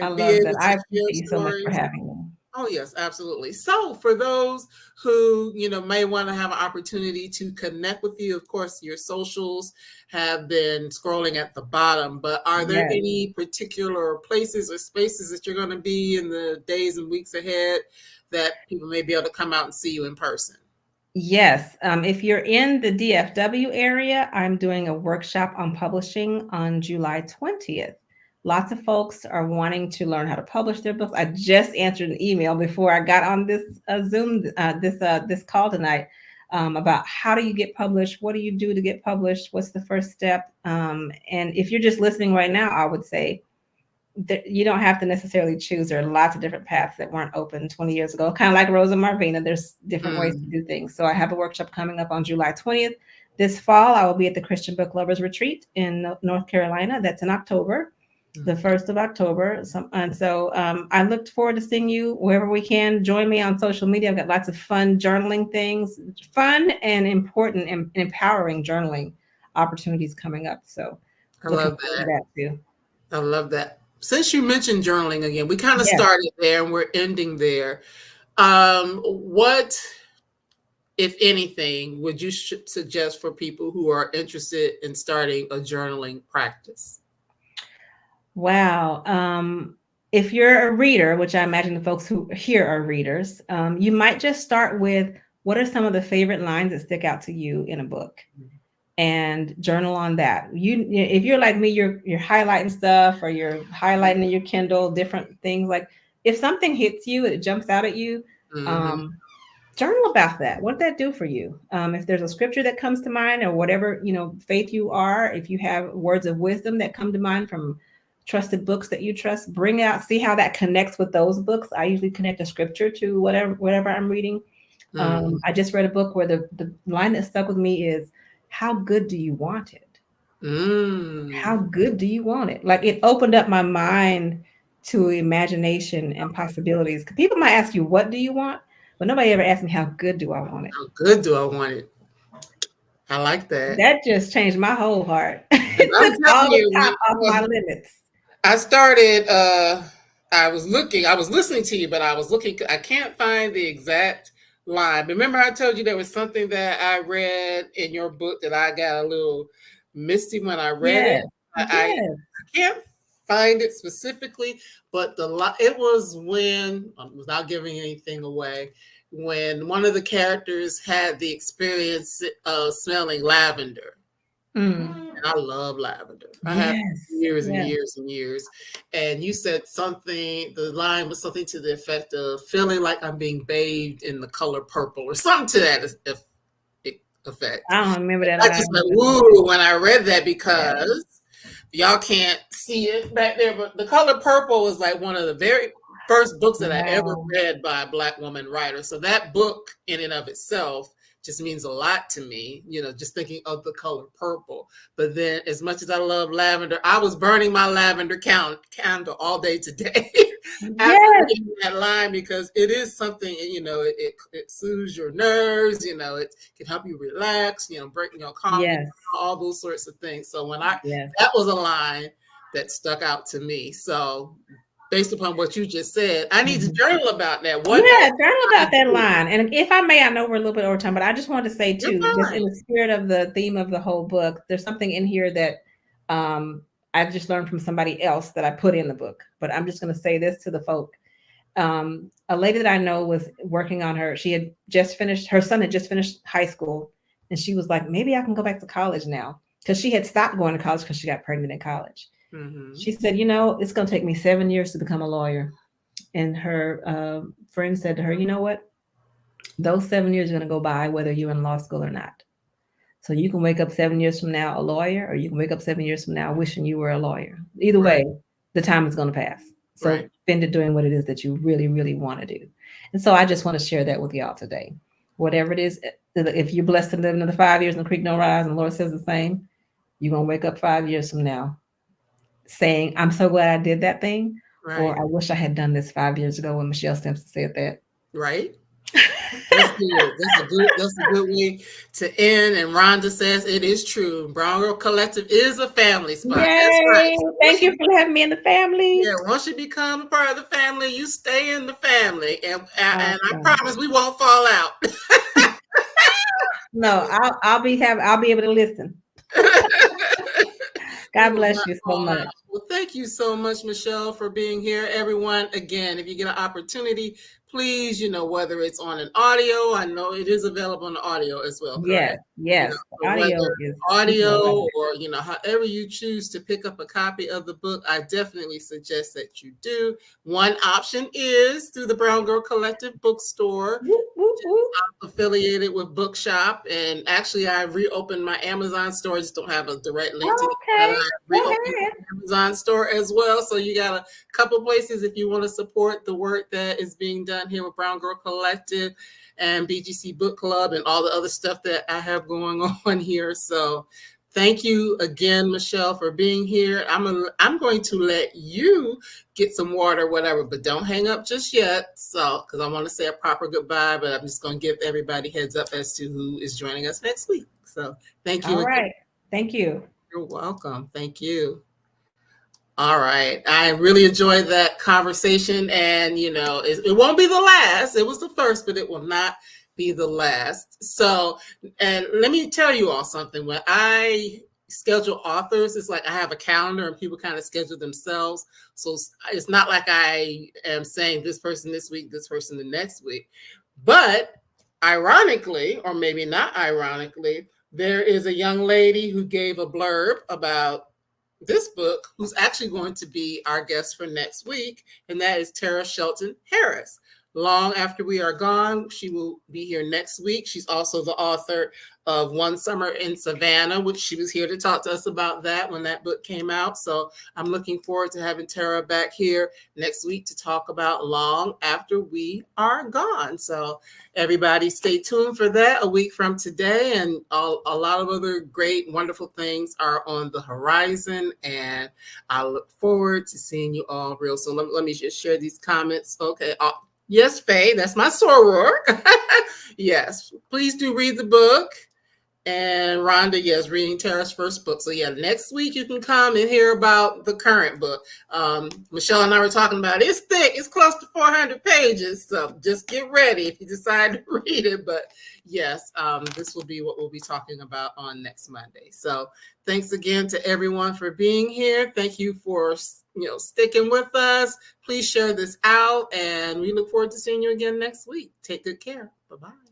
Speaker 2: I
Speaker 1: and be
Speaker 2: love that.
Speaker 1: able
Speaker 2: I
Speaker 1: to share
Speaker 2: appreciate you so much for
Speaker 1: stories.
Speaker 2: having me.
Speaker 1: Oh, yes, absolutely. So, for those who may want to have an opportunity to connect with you, of course, your socials have been scrolling at the bottom. But are there
Speaker 2: Yes.
Speaker 1: any particular places or spaces that you're going to be in the days and weeks ahead that people may be able to come out and see you in person?
Speaker 2: Yes. If you're in the DFW area, I'm doing a workshop on publishing on July 20th. Lots of folks are wanting to learn how to publish their books. I just answered an email before I got on this Zoom this call tonight, about how do you get published? What do you do to get published? What's the first step? And if you're just listening right now, I would say you don't have to necessarily choose. There are lots of different paths that weren't open 20 years ago, kind of like Rosa Marvina. There's different ways to
Speaker 1: Mm.
Speaker 2: do things. So I have a workshop coming up on July 20th. This fall, I will be at the Christian Book Lovers Retreat in North Carolina. That's in October, the 1st of October. I look forward to seeing you wherever we can. Join me on social media. I've got lots of fun journaling things, fun and important and empowering journaling opportunities coming up. So
Speaker 1: I
Speaker 2: looking
Speaker 1: love
Speaker 2: forward to
Speaker 1: that.
Speaker 2: that too.
Speaker 1: I love that. Since you mentioned journaling again, we kind of
Speaker 2: Yes.
Speaker 1: started there and we're ending there. What, if anything, would you suggest for people who are interested in starting a journaling practice?
Speaker 2: Wow. If you're a reader, which I imagine the folks who here are readers, you might just start with what are some of the favorite lines that stick out to you in a book, and journal on that. If you're like me, you're highlighting stuff, or you're highlighting in your Kindle different things. Like if something hits you, it jumps out at you.
Speaker 1: Mm-hmm.
Speaker 2: Journal about that. What did that do for you? If there's a scripture that comes to mind, or whatever faith you are, if you have words of wisdom that come to mind from trusted books that you trust, bring out, see how that connects with those books. I usually connect a scripture to whatever I'm reading.
Speaker 1: Mm-hmm.
Speaker 2: I just read a book where the line that stuck with me is, "How good do you want it? How
Speaker 1: Mm.
Speaker 2: good do you want it?" Like it opened up my mind to imagination and possibilities. People might ask you, "What do you want?" But nobody ever asked me, "How good do I want it?"
Speaker 1: How good do I want it? I like that.
Speaker 2: That just changed my whole heart.
Speaker 1: And
Speaker 2: It
Speaker 1: I'm
Speaker 2: took
Speaker 1: telling
Speaker 2: all the
Speaker 1: you,
Speaker 2: top off my limits.
Speaker 1: I started, I was listening to you, but I can't find the exact line. Remember, I told you there was something that I read in your book that I got a little misty when I read it.
Speaker 2: Yes,
Speaker 1: I
Speaker 2: yes.
Speaker 1: can't find it specifically, but it was when, without giving anything away, when one of the characters had the experience of smelling lavender.
Speaker 2: Mm.
Speaker 1: And I love lavender. I have
Speaker 2: Yes,
Speaker 1: years and
Speaker 2: yes.
Speaker 1: years and years. And you said something, the line was something to the effect of feeling like I'm being bathed in the color purple, or something to that effect.
Speaker 2: I don't remember that
Speaker 1: I
Speaker 2: line
Speaker 1: just went,
Speaker 2: either.
Speaker 1: woo, when I read that,
Speaker 2: Yeah.
Speaker 1: because y'all can't see it back there, but The Color Purple was like one of the very first books that I ever
Speaker 2: Wow.
Speaker 1: read by a Black woman writer. So that book in and of itself just means a lot to me, just thinking of the color purple. But then as much as I love lavender, I was burning my lavender candle all day today after
Speaker 2: Yes,
Speaker 1: reading that line, because it is something, it soothes your nerves, it can help you relax, break, calm you down,
Speaker 2: yes,
Speaker 1: all those sorts of things. So
Speaker 2: yes.
Speaker 1: that was a line that stuck out to me. So based upon what you just said, I need to
Speaker 2: Mhm.
Speaker 1: journal about that. What
Speaker 2: Yeah,
Speaker 1: else
Speaker 2: journal
Speaker 1: can I
Speaker 2: about that
Speaker 1: do?
Speaker 2: line. And if I may, I know we're a little bit over time, but I just wanted to say
Speaker 1: You're
Speaker 2: too, just in
Speaker 1: fine.
Speaker 2: the spirit of the theme of the whole book, there's something in here that I just learned from somebody else that I put in the book. But I'm just going to say this to the folk. A lady that I know was working on her. She had just finished, her son had just finished high school. And she was like, maybe I can go back to college now. Because she had stopped going to college because she got pregnant in college.
Speaker 1: Mm-hmm.
Speaker 2: She said, it's going to take me 7 years to become a lawyer. And her friend said to her, you know what? Those 7 years are going to go by whether you're in law school or not. So you can wake up 7 years from now a lawyer, or you can wake up 7 years from now wishing you were a lawyer. Either
Speaker 1: Right.
Speaker 2: way, the time is going to pass. So
Speaker 1: Right.
Speaker 2: spend it doing what it is that you really, really want to do. And so I just want to share that with y'all today. Whatever it is, if you're blessed to live another 5 years and the creek don't rise, and the Lord says the same, you're going to wake up 5 years from now saying, I'm so glad I did that thing,
Speaker 1: Right.
Speaker 2: or I wish I had done this 5 years ago when Michelle Stimpson said that.
Speaker 1: Right. That's good. That's a good way to end. And Rhonda says it is true. Brown Girl Collective is a family spot. That's right.
Speaker 2: Yay!
Speaker 1: So
Speaker 2: Thank you for having me in the family.
Speaker 1: once you become a part of the family, you stay in the family, and I
Speaker 2: Awesome.
Speaker 1: promise we won't fall out.
Speaker 2: No, I'll be able to listen.
Speaker 1: We
Speaker 2: God
Speaker 1: will
Speaker 2: bless
Speaker 1: not
Speaker 2: you so
Speaker 1: fall out.
Speaker 2: much.
Speaker 1: Well, thank you so much, Michelle, for being here. Everyone, again, if you get an opportunity, please, whether it's on an audio, I know it is available on audio as well, correct?
Speaker 2: Yes, yes.
Speaker 1: So whether
Speaker 2: Audio is
Speaker 1: audio
Speaker 2: super relevant.
Speaker 1: or, however you choose to pick up a copy of the book, I definitely suggest that you do. One option is through the Brown Girl Collective bookstore,
Speaker 2: Whoop, whoop, whoop.
Speaker 1: affiliated with Bookshop. And actually, I reopened my Amazon store. I just don't have a direct link to it, but
Speaker 2: Okay,
Speaker 1: I
Speaker 2: go
Speaker 1: reopened
Speaker 2: ahead.
Speaker 1: my Amazon store as well. So you got a couple places if you want to support the work that is being done here with Brown Girl Collective and BGC Book Club and all the other stuff that I have going on here. So thank you again, Michelle, for being here. I'm going to let you get some water, whatever, but don't hang up just yet. So, because I want to say a proper goodbye, but I'm just going to give everybody heads up as to who is joining us next week. So thank you
Speaker 2: All
Speaker 1: again.
Speaker 2: right. Thank you.
Speaker 1: You're welcome. Thank you. All right. I really enjoyed that conversation. And, it won't be the last. It was the first, but it will not be the last. So, and let me tell you all something. When I schedule authors, it's like I have a calendar and people kind of schedule themselves. So it's not like I am saying this person this week, this person the next week. But ironically, or maybe not ironically, there is a young lady who gave a blurb about this book who's actually going to be our guest for next week, and that is Tara Shelton Harris. Long After We Are Gone, she will be here next week. She's also the author of One Summer in Savannah, which she was here to talk to us about that when that book came out. So I'm looking forward to having Tara back here next week to talk about Long After We Are Gone. So everybody stay tuned for that a week from today, and a lot of other great, wonderful things are on the horizon, and I look forward to seeing you all real soon. Let me just share these comments. Okay. Yes, Faye, that's my soror. Yes, please do read the book. And Rhonda, yes, reading Tara's first book. So yeah, next week you can come and hear about the current book. Michelle and I were talking about it. It's thick. It's close to 400 pages. So just get ready if you decide to read it. But yes, this will be what we'll be talking about on next Monday. So thanks again to everyone for being here. Thank you for sticking with us. Please share this out, and we look forward to seeing you again next week. Take good care. Bye-bye.